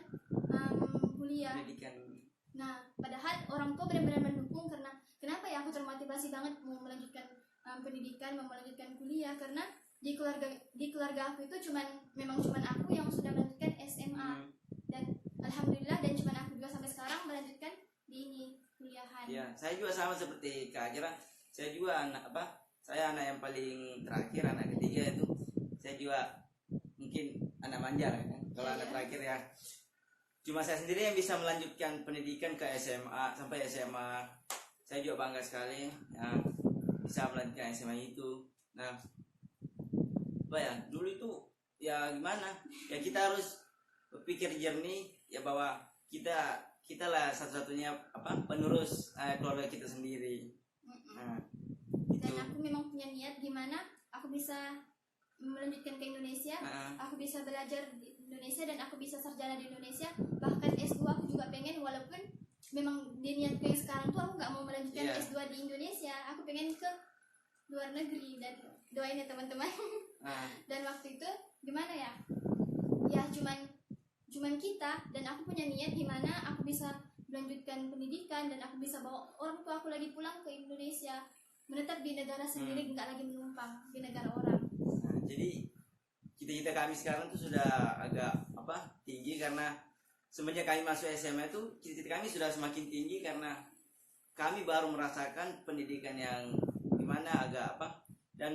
kuliah. Pendidikan. Nah padahal orang tua benar-benar mendukung, karena kenapa ya aku termotivasi banget mau melanjutkan pendidikan, mau melanjutkan kuliah, karena di keluarga aku itu memang cuman aku yang sudah melanjutkan SMA, dan alhamdulillah, dan cuman aku juga sampai sekarang melanjutkan di ini kuliahan. Ya, saya juga sama seperti Kak Ajra. Saya juga saya anak yang paling terakhir, anak ketiga itu. Saya juga mungkin anak manja kan. Kalau anak terakhir ya, cuma saya sendiri yang bisa melanjutkan pendidikan ke SMA sampai SMA. Saya juga bangga sekali ya, bisa melanjutkan SMA itu. Nah, dulu itu ya gimana ya, kita harus berpikir jernih ya, bahwa kita lah satu-satunya penerus keluarga kita sendiri. Nah, Dan aku memang punya niat gimana aku bisa melanjutkan ke Indonesia, aku bisa belajar di Indonesia dan aku bisa sarjana di Indonesia, bahkan S2 aku juga pengen, walaupun memang di niatku yang sekarang tuh aku nggak mau melanjutkan S2 di Indonesia, aku pengen ke luar negeri, dan doain ya teman-teman. Dan waktu itu gimana ya cuman kita, dan aku punya niat gimana aku bisa melanjutkan pendidikan dan aku bisa bawa orang tua aku lagi pulang ke Indonesia, menetap di negara sendiri, nggak lagi menumpang di negara orang. Nah, jadi cita-cita kami sekarang tuh sudah agak tinggi, karena semenjak kami masuk SMA itu cita-cita kami sudah semakin tinggi, karena kami baru merasakan pendidikan yang gimana agak dan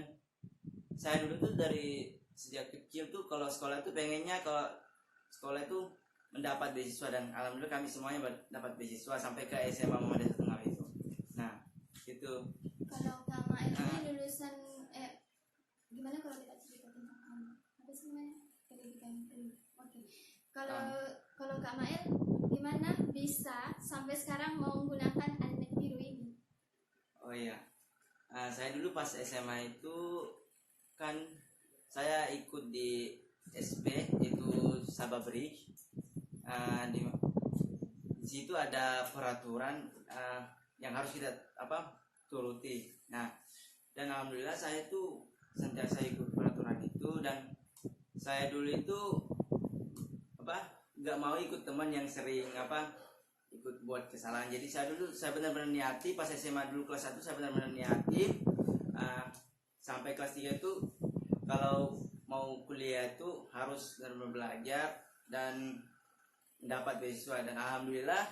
saya dulu tuh dari sejak kecil tuh kalau sekolah tuh pengennya kalau sekolah itu mendapat beasiswa, dan alhamdulillah kami semuanya dapat beasiswa sampai ke SMA Muhammadiyah Setengah itu. Nah itu. Kalau Kak Mael ini lulusan gimana kalau kita cerita tentang apa sih namanya pendidikan? Oke. Kalau Kak Mael gimana bisa sampai sekarang mau menggunakan Almet Biru ini? Oh iya, saya dulu pas SMA itu kan saya ikut di SP itu Sabah Bridge. Di situ ada peraturan yang harus kita turuti. Nah, dan alhamdulillah saya tuh sentiasa ikut peraturan itu, dan saya dulu itu nggak mau ikut teman yang sering ikut buat kesalahan. Jadi saya benar-benar niati pas SMA dulu kelas 1, saya benar-benar niati sampai kelas 3 itu kalau mau kuliah itu harus benar-benar belajar dan mendapat beasiswa. Dan alhamdulillah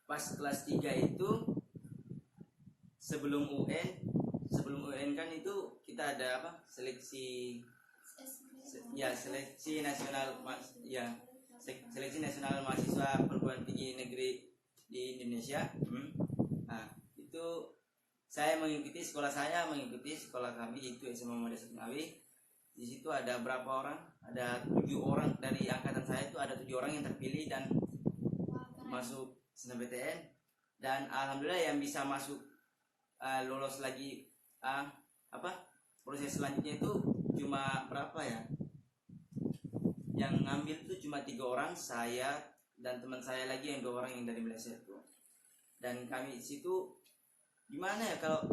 pas kelas 3 itu sebelum UN kan itu kita ada seleksi nasional seleksi nasional mahasiswa perguruan tinggi negeri di Indonesia. Nah itu saya mengikuti sekolah kami itu SMA Muhammadiyah Setengah. Di situ ada berapa orang? Ada 7 orang dari angkatan saya, itu ada 7 orang yang terpilih dan masuk SNMPTN. Dan alhamdulillah yang bisa masuk lolos lagi proses selanjutnya itu cuma berapa ya? Yang ngambil itu cuma 3 orang, saya dan teman saya lagi yang 2 orang yang dari Malaysia itu. Dan kami di situ gimana ya, kalau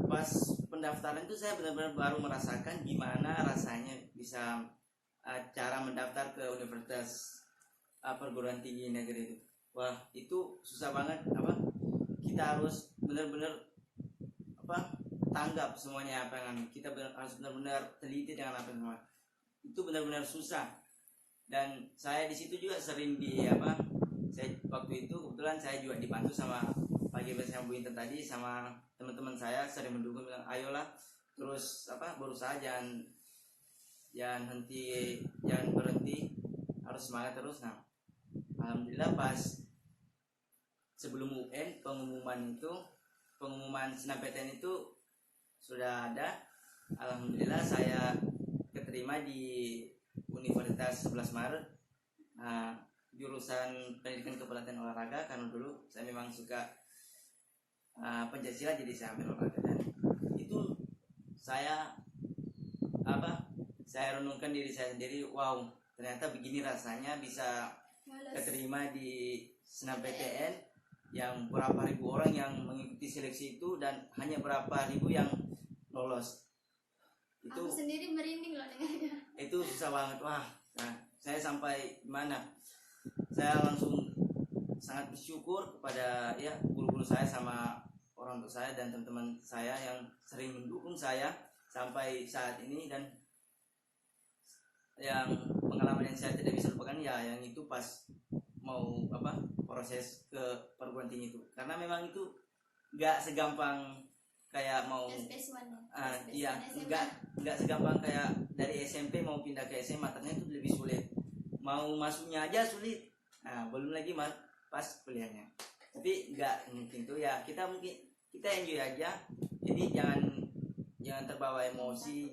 pas pendaftaran itu saya benar-benar baru merasakan gimana rasanya bisa cara mendaftar ke universitas perguruan tinggi negeri itu. Wah itu susah banget, kita harus benar-benar tanggap semuanya kita harus benar-benar teliti dengan apa semua itu, benar-benar susah. Dan saya di situ juga sering saya waktu itu kebetulan saya juga dibantu sama Pak Gebes yang Bu Inten tadi, sama teman-teman saya sering mendukung, bilang ayolah terus berusaha, jangan berhenti, harus semangat terus. Nah alhamdulillah pas sebelum UN pengumuman SNMPTN itu sudah ada. Alhamdulillah saya keterima di Universitas 11 Maret, jurusan pendidikan kepelatihan olahraga, karena dulu saya memang suka Pancasila, jadi saya ambil olahraga. Dan itu saya renungkan diri saya sendiri, wow ternyata begini rasanya bisa keterima di SNMPTN yang berapa ribu orang yang mengikuti seleksi itu dan hanya berapa ribu yang lolos. Itu aku sendiri merinding loh dengarnya. Itu susah banget. Wah, nah, saya sampai mana? Saya langsung sangat bersyukur kepada guru-guru saya sama orang tua saya dan teman-teman saya yang sering mendukung saya sampai saat ini. Dan yang pengalaman yang saya tidak bisa lupakan yang itu pas mau proses ke perguruan tinggi itu, karena memang itu nggak segampang kayak mau nggak segampang kayak dari SMP mau pindah ke SMA, ternyata itu lebih sulit, mau masuknya aja sulit, belum lagi pas kuliahnya. Tapi nggak mungkin tuh kita enjoy aja, jadi jangan terbawa emosi,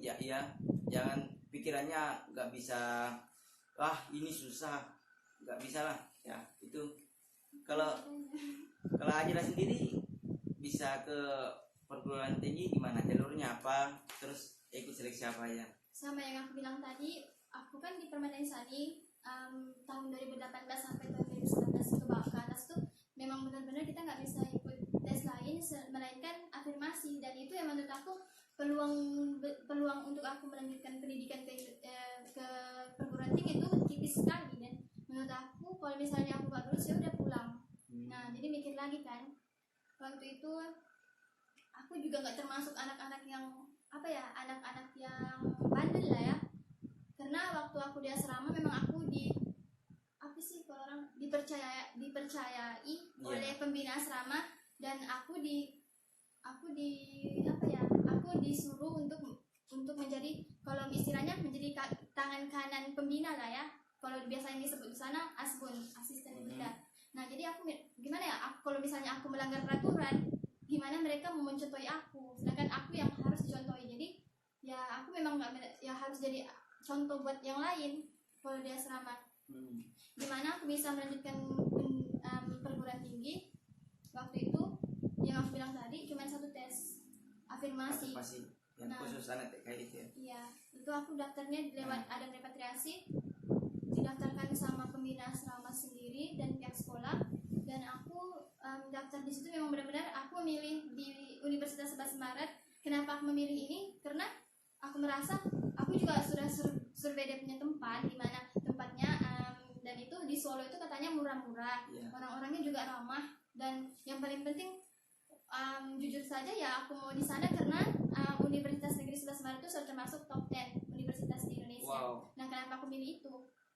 jangan pikir pikirannya nggak bisa, ini susah, nggak bisa lah ya itu. Kalau Hajra sendiri bisa ke perguruan tinggi gimana, jalurnya apa, terus ikut seleksi apa ya? Sama yang aku bilang tadi, aku kan di Permata Insani tahun 2018 sampai tahun 2019 ke bawah ke atas tuh memang benar-benar kita nggak bisa ikut tes lain melainkan afirmasi, dan itu yang menurut aku peluang untuk aku melanjutkan pendidikan ke perguruan tinggi itu tipis sekali. Dan menurut aku kalau misalnya aku nggak lulus ya udah pulang. Nah jadi mikir lagi kan, waktu itu aku juga nggak termasuk anak-anak yang anak-anak yang bandel lah ya, karena waktu aku di asrama memang aku kalau orang dipercayai oleh pembina asrama, dan aku disuruh untuk menjadi, kalau istilahnya menjadi tangan kanan pembina lah ya, kalau biasanya disebut di sana asbun, asisten pembina. Nah jadi aku gimana ya, kalau misalnya aku melanggar peraturan, gimana mereka mau mencontohi aku, sedangkan aku yang harus dicontohi. Jadi ya aku memang nggak ya harus jadi contoh buat yang lain kalau di asrama. Gimana aku bisa melanjutkan perguruan tinggi waktu itu, yang aku bilang tadi cuma satu tes afirmasi yang khusus anak kayak gitu ya. Iya, itu aku daftarnya lewat ada repatriasi, didaftarkan sama pembina asrama sendiri dan pihak sekolah, dan aku daftar di situ memang benar-benar aku memilih di Universitas 11 Maret. Kenapa aku memilih ini? Karena aku merasa aku juga sudah survei dia punya tempat, di mana tempatnya, dan itu di Solo itu katanya murah-murah, orang-orangnya juga ramah, dan yang paling penting jujur saja ya aku mau di sana karena Universitas Negeri 11 Maret itu sudah termasuk top 10 universitas di Indonesia. Nah kenapa aku milih itu?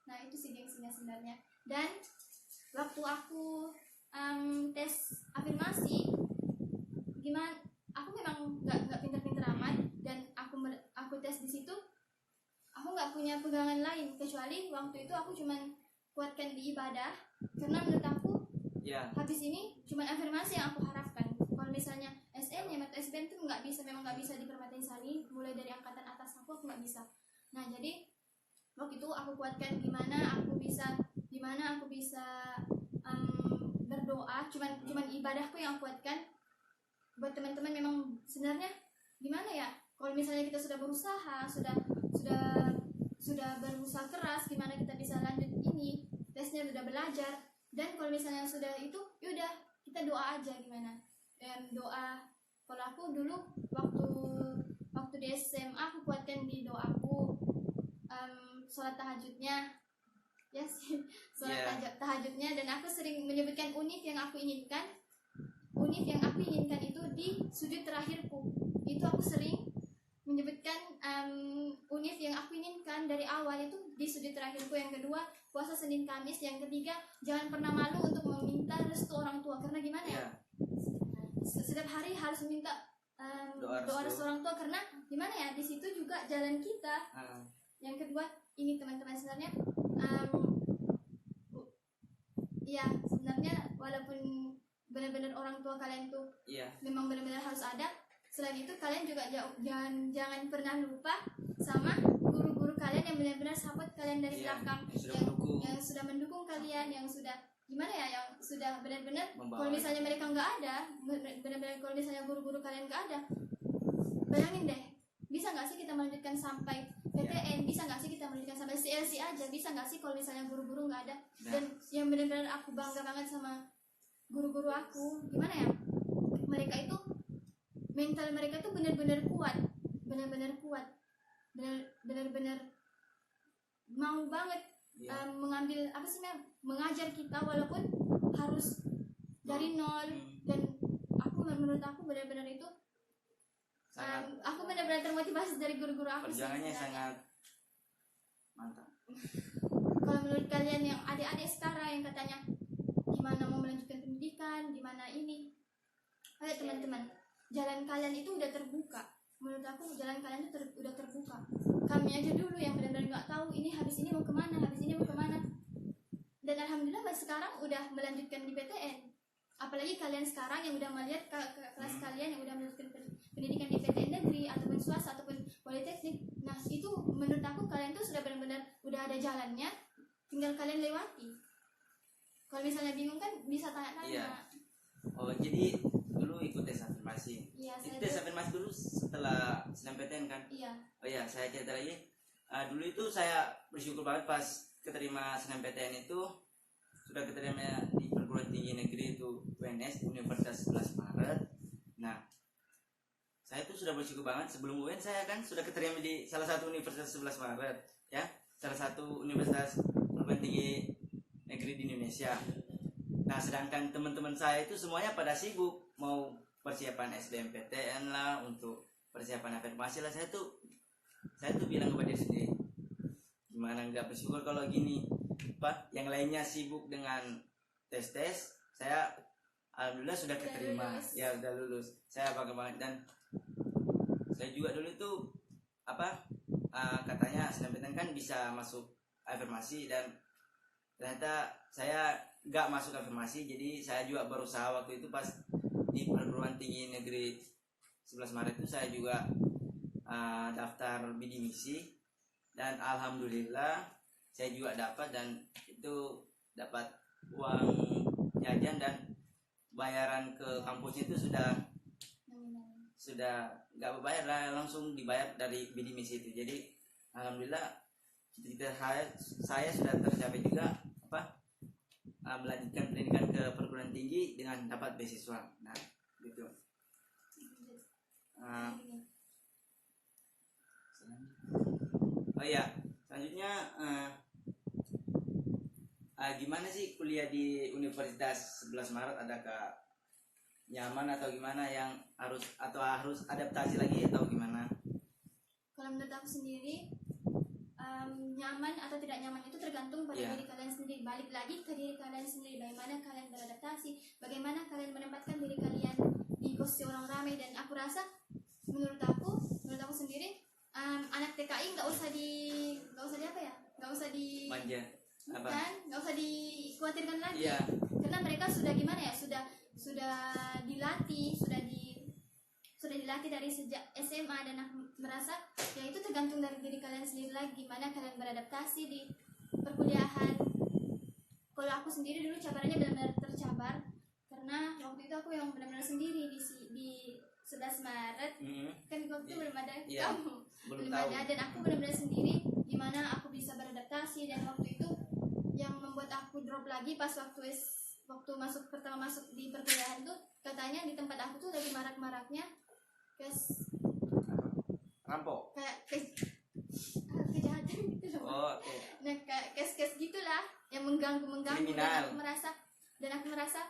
Nah itu sih gengsinya sebenarnya. Dan waktu aku tes afirmasi, gimana? Aku memang nggak pinter-pinter amat, dan aku tes di situ, aku nggak punya pegangan lain kecuali waktu itu aku cuman kuatkan di ibadah, karena menurut aku habis ini cuman afirmasi yang aku harapkan. Kalau misalnya SN atau SBM tuh memang nggak bisa di Permata Insani, mulai dari angkatan atas aku nggak bisa. Nah jadi waktu itu aku kuatkan gimana aku bisa berdoa, cuman ibadahku yang aku kuatkan. Buat teman-teman memang sebenarnya gimana ya, kalau misalnya kita sudah berusaha, sudah berusaha keras, gimana kita bisa lanjut ini tesnya, sudah belajar, dan kalau misalnya sudah itu yaudah kita doa aja gimana. Dan doa, kalau aku dulu waktu di SMA aku kuatkan di doaku sholat tahajudnya, tahajudnya, dan aku sering menyebutkan univ yang aku inginkan itu di sujud terakhirku. Itu aku sering menyebutkan univ yang aku inginkan dari awal itu di sujud terakhirku. Yang kedua puasa Senin Kamis. Yang ketiga jangan pernah malu untuk meminta restu orang tua, karena gimana ya, setiap hari harus minta doa restu orang tua, karena gimana ya, di situ juga jalan kita. Yang kedua ini teman-teman, sebenarnya ya sebenarnya walaupun benar-benar orang tua kalian tuh memang benar-benar harus ada, selain itu kalian juga jangan pernah lupa sama guru-guru kalian yang benar-benar support kalian dari belakang, yang sudah mendukung kalian, yang sudah gimana ya, yang sudah benar-benar kalau misalnya mereka nggak ada, benar-benar kalau misalnya guru-guru kalian nggak ada, bayangin deh, bisa nggak sih kita melanjutkan sampai PTN, bisa nggak sih kita melanjutkan sampai CLC aja, bisa nggak sih kalau misalnya guru-guru nggak ada. Dan yang benar-benar aku bangga banget sama guru-guru aku, gimana ya, mereka itu mental mereka itu benar-benar kuat, benar-benar mau banget mengambil mengajar kita walaupun harus dari nol. Dan menurut aku benar-benar itu aku benar-benar termotivasi dari guru-guru aku. Perjuangannya sangat mantap. Kalau menurut kalian yang adik-adik sekarang yang katanya gimana mau melanjutkan pendidikan, gimana ini, ayo teman-teman, jalan kalian itu udah terbuka. Menurut aku jalan kalian itu udah terbuka. Kami aja dulu yang benar-benar nggak tahu ini habis ini mau kemana. Dan alhamdulillah sekarang udah melanjutkan di PTN. Apalagi kalian sekarang yang udah melihat kelas kalian yang udah melanjutkan pendidikan di PTN negeri ataupun swasta ataupun politeknik. Nah itu menurut aku kalian tuh sudah benar-benar udah ada jalannya, tinggal kalian lewati. Kalau misalnya bingung kan bisa tanya-tanya. Iya. Oh jadi dulu ikut tes afirmasi. Iya, Itu saya tes tuh, afirmasi dulu setelah SNMPTN kan? iya. Oh iya, saya cerita lagi. Dulu itu saya bersyukur banget pas keterima SNMPTN itu, sudah keterima di perguruan tinggi negeri itu UNS Universitas 11 Maret. Nah, saya tuh sudah bersyukur banget sebelum UN saya kan sudah keterima di salah satu Universitas 11 Maret, ya, salah satu universitas perguruan tinggi negeri di Indonesia. Nah, sedangkan teman-teman saya itu semuanya pada sibuk mau persiapan SBMPTN lah, untuk persiapan afirmasi lah. Saya tuh bilang kepada diri sendiri, gimana nggak bersyukur kalau gini, Pak, yang lainnya sibuk dengan tes, saya alhamdulillah sudah Udah keterima, lulus. ya udah lulus. Saya bangga banget. Dan saya juga dulu itu katanya SNMPTN kan bisa masuk afirmasi, dan ternyata saya nggak masuk afirmasi. Jadi saya juga berusaha waktu itu pas di perguruan tinggi negeri 11 Maret itu saya juga daftar bidik misi, dan alhamdulillah saya juga dapat, dan itu dapat uang jajan dan bayaran ke kampusnya itu sudah nggak berbayar lah, langsung dibayar dari bidik misi itu. Jadi alhamdulillah cita-cita saya sudah tercapai juga, melanjutkan pendidikan ke perguruan tinggi dengan dapat beasiswa. Nah gitu. Oh iya, selanjutnya gimana sih kuliah di Universitas 11 Maret? Adakah nyaman atau gimana, yang harus adaptasi lagi atau gimana? Kalau menurut aku sendiri, nyaman atau tidak nyaman itu tergantung pada Iya. diri kalian sendiri. Balik lagi ke diri kalian sendiri, bagaimana kalian beradaptasi, bagaimana kalian menempatkan diri kalian di posisi orang ramai. Dan aku rasa menurut aku sendiri, anak TKI nggak usah di apa ya, nggak usah di Manja apa? kan nggak usah dikhawatirkan lagi. Iya. Karena mereka sudah gimana ya, sudah dilatih, sudah dilatih dari sejak SMA. Dan aku merasa ya itu tergantung dari diri kalian sendiri lagi, gimana kalian beradaptasi di perkuliahan. Kalau aku sendiri dulu cabarannya benar-benar tercabar, karena waktu itu aku yang benar-benar sendiri di 11 Maret. Kan waktu itu belum ada Iya, kamu, belum belum tahu. ada, dan aku benar-benar sendiri gimana aku bisa beradaptasi. Dan waktu itu yang membuat aku drop lagi pas waktu pertama masuk di perkuliahan tuh, katanya di tempat aku tuh lagi marak-maraknya Rampok. kayak kejahatan gitu loh. Oh, oke. Nah kayak kes gitulah yang mengganggu. Kriminal. Dan aku merasa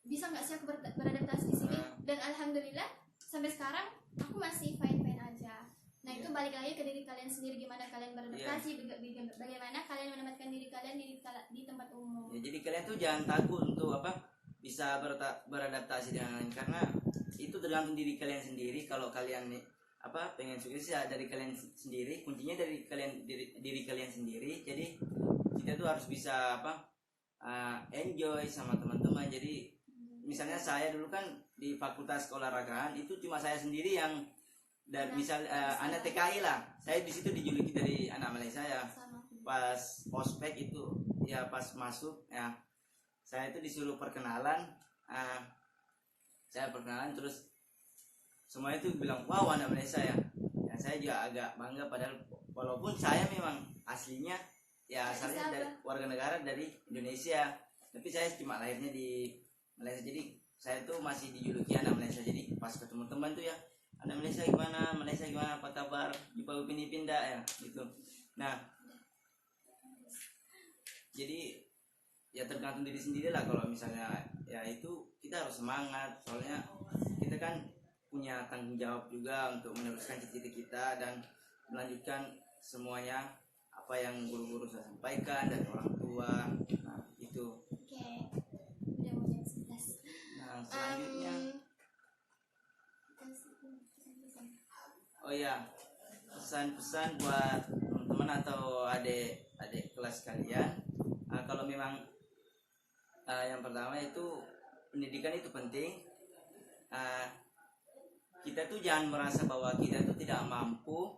bisa nggak sih aku beradaptasi di sini. Dan alhamdulillah sampai sekarang aku masih fine aja. Nah itu balik lagi ke diri kalian sendiri, gimana kalian beradaptasi, bagaimana kalian menempatkan diri kalian di tempat umum. Ya, jadi kalian tuh jangan takut untuk bisa beradaptasi dengan lain, karena itu tergantung diri kalian sendiri. Kalau kalian pengen sukses ya dari kalian sendiri, kuncinya dari diri kalian sendiri. Jadi kita tuh harus bisa enjoy sama teman-teman. Jadi misalnya saya dulu kan di fakultas keolahragaan itu cuma saya sendiri yang, dan anak TKI lah, saya di situ dijuluki dari anak Malaysia ya. Pas ospek itu ya, pas masuk ya, saya itu disuruh perkenalan. Saya perkenalan terus semua itu bilang wow, anak Malaysia ya. Ya saya juga agak bangga, padahal walaupun saya memang aslinya ya asalnya dari warga negara dari Indonesia, tapi saya cuma lahirnya di Malaysia. Jadi saya tuh masih dijuluki anak Malaysia. Jadi pas ketemu teman tuh ya, anak Malaysia gimana, apa kabar, jumpa pindah ya gitu. Nah jadi ya tergantung diri sendiri lah. Kalau misalnya ya itu kita harus semangat, soalnya kita kan punya tanggung jawab juga untuk meneruskan cita-cita kita dan melanjutkan semuanya apa yang guru-guru sudah sampaikan dan orang tua. Nah itu. Oke, udah mau jam 11. Nah selanjutnya oh ya, pesan-pesan buat teman-teman atau adik kelas kalian. Kalau memang yang pertama itu pendidikan itu penting. kita tuh jangan merasa bahwa kita tuh tidak mampu,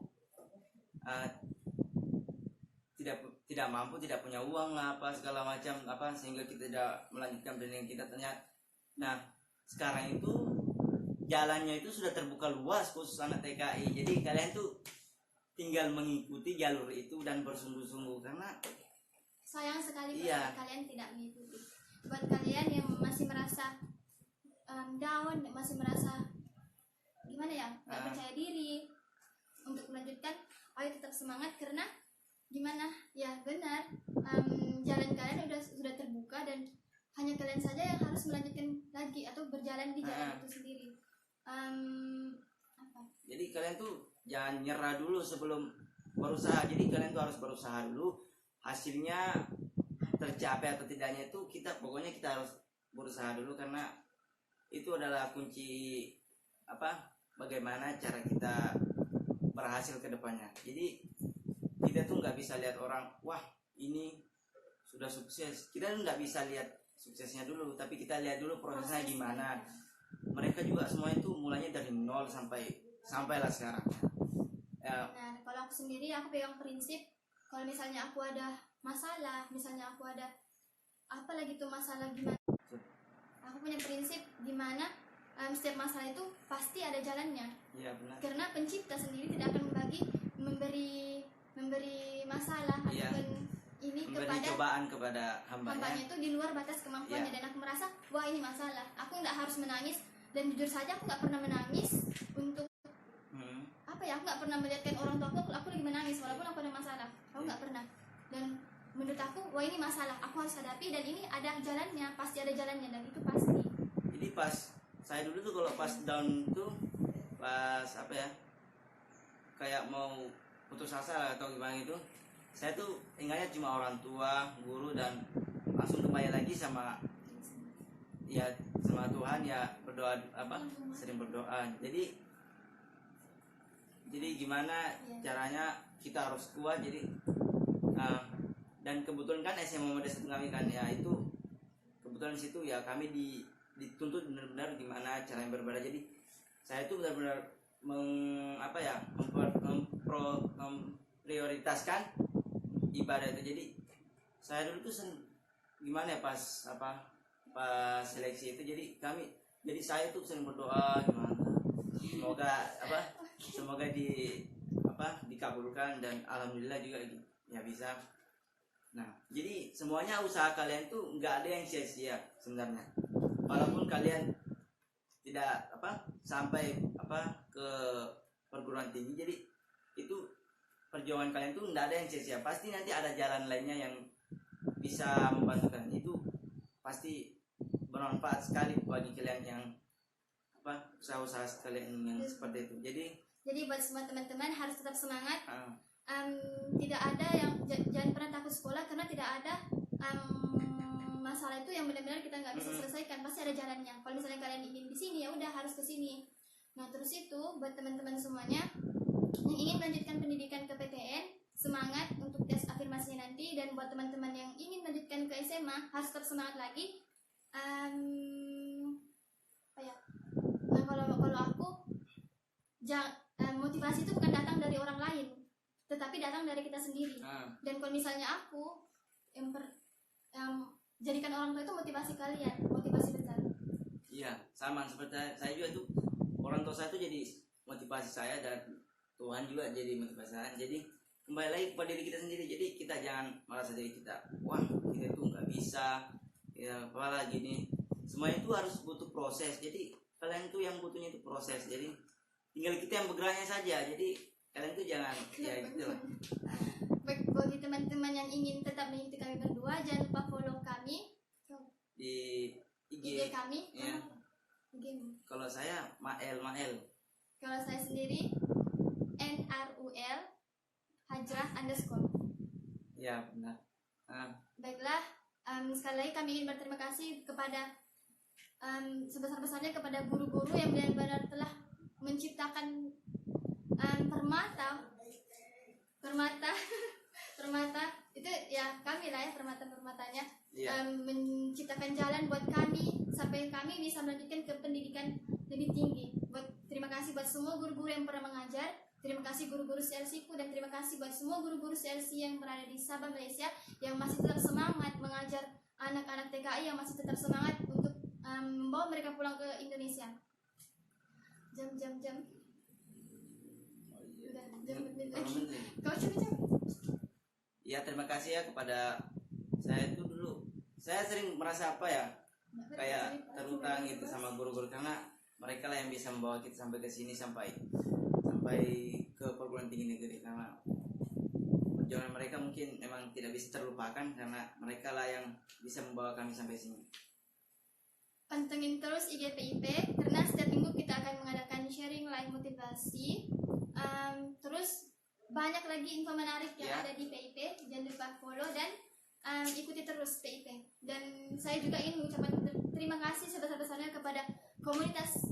uh, tidak mampu, tidak punya uang apa segala macam apa, sehingga kita tidak melanjutkan pendidikan kita ternyata. Nah sekarang itu jalannya itu sudah terbuka luas khusus anak TKI, jadi kalian tuh tinggal mengikuti jalur itu dan bersungguh-sungguh, karena sayang sekali iya, kalian tidak mengikuti. Buat kalian yang masih merasa down, masih merasa gimana ya, nggak percaya diri untuk melanjutkan, ayo tetap semangat, karena gimana ya, benar, jalan kalian sudah terbuka dan hanya kalian saja yang harus melanjutkan lagi atau berjalan di jalan itu sendiri. Jadi kalian tuh jangan nyerah dulu sebelum berusaha, jadi kalian tuh harus berusaha dulu, hasilnya tercapai atau tidaknya itu pokoknya kita harus berusaha dulu, karena itu adalah kunci bagaimana cara kita berhasil ke depannya. Jadi kita tuh nggak bisa lihat orang, wah ini sudah sukses, kita tuh nggak bisa lihat suksesnya dulu, tapi kita lihat dulu prosesnya gimana. Mereka juga semua itu mulanya dari nol sampailah sekarang ya. Nah kalau aku sendiri, aku pegang prinsip, kalau misalnya aku ada masalah, misalnya aku ada apa lagi tuh masalah gimana, aku punya prinsip gimana setiap masalah itu pasti ada jalannya. Iya benar. Karena pencipta sendiri tidak akan memberi masalah ataupun ini memberi cobaan kepada hambanya itu di luar batas kemampuannya. Dan aku merasa wah ini masalah, aku nggak harus menangis, dan jujur saja aku nggak pernah menangis untuk aku nggak pernah melihatkan orang tua aku lagi menangis walaupun aku ada masalah, aku nggak pernah. Dan menurut aku wah ini masalah, aku harus hadapi, dan ini ada jalannya, pasti ada jalannya, dan itu pasti. Jadi pas saya dulu tuh kalau pas down tuh, pas kayak mau putus asa atau gimana gitu, saya tuh ingatnya cuma orang tua, guru, dan langsung kembali lagi sama Tuhan ya, berdoa sering berdoa. Jadi gimana caranya kita harus kuat. Jadi dan kebetulan kan SMA Muhammadiyah 1 kami kan ya, itu kebetulan di situ ya kami dituntut benar-benar gimana cara yang beribadah. Jadi saya itu benar-benar memprioritaskan ibadah itu. Jadi saya dulu tuh gimana ya, pas seleksi itu, jadi saya tuh sering berdoa gimana semoga dikabulkan, dan alhamdulillah juga ya bisa. Nah jadi semuanya usaha kalian tuh nggak ada yang sia-sia sebenarnya, walaupun kalian tidak sampai ke perguruan tinggi. Jadi itu perjuangan kalian tuh nggak ada yang sia-sia, pasti nanti ada jalan lainnya yang bisa membantu kalian. Itu pasti bermanfaat sekali bagi kalian yang usaha-usaha kalian yang seperti itu. Jadi buat semua teman-teman harus tetap semangat. Tidak ada yang jangan pernah takut sekolah, karena tidak ada masalah itu yang benar-benar kita nggak bisa selesaikan, pasti ada jalannya. Kalau misalnya kalian ingin di sini, ya udah harus ke sini. Nah terus itu buat teman-teman semuanya yang ingin melanjutkan pendidikan ke PTN, semangat untuk tes afirmasinya nanti. Dan buat teman-teman yang ingin melanjutkan ke SMA, harus tetap semangat lagi. Nah kalau aku motivasi itu bukan datang dari orang lain, tetapi datang dari kita sendiri. Dan kalau misalnya aku jadikan orang tua itu motivasi kalian, motivasi besar. Iya sama seperti saya juga tuh, orang tua saya tuh jadi motivasi saya, dan Tuhan juga jadi motivasi saya. Jadi kembali lagi kepada diri kita sendiri. Jadi kita jangan merasa diri kita wah kita tuh nggak bisa ya apalah gini. Semuanya itu harus butuh proses. Jadi kalian tuh yang butuhnya itu proses, jadi tinggal kita yang bergeraknya saja. Jadi kalian tuh jangan ya gitu lah. Bagi teman-teman yang ingin tetap mengikuti kami berdua, jangan lupa follow kami di IG kami ya. Kalau saya Mael. Kalau saya sendiri NRUL Hajrah _ ya benar. Baiklah, sekali lagi kami ingin berterima kasih kepada sebesar-besarnya kepada guru-guru yang benar-benar telah menciptakan permata itu ya kami lah ya, permatanya menciptakan jalan buat kami sampai kami bisa melanjutkan ke pendidikan lebih tinggi. Terima kasih buat semua guru-guru yang pernah mengajar. Terima kasih guru-guru CLC ku, dan terima kasih buat semua guru-guru CLC yang berada di Sabah, Malaysia, yang masih tetap semangat mengajar anak-anak TKI, yang masih tetap semangat untuk membawa mereka pulang ke Indonesia. Jam. Oh, iya. Udah, jam lagi. Menteri. Kau coba. Ya, terima kasih ya kepada saya itu dulu. Saya sering merasa apa ya? Kayak terutang gitu sama guru-guru, karena mereka lah yang bisa membawa kita sampai ke sini, sampai ke perguruan tinggi negeri, karena perjuangan mereka mungkin memang tidak bisa terlupakan, karena mereka lah yang bisa membawa kami sampai sini. Pantengin terus IG PIP, karena setiap minggu kita akan mengadakan sharing live motivasi. Terus banyak lagi info menarik yang ada di PIP. Jangan lupa follow dan ikuti terus PIP. Dan saya juga ingin mengucapkan terima kasih sebesar-besarnya kepada komunitas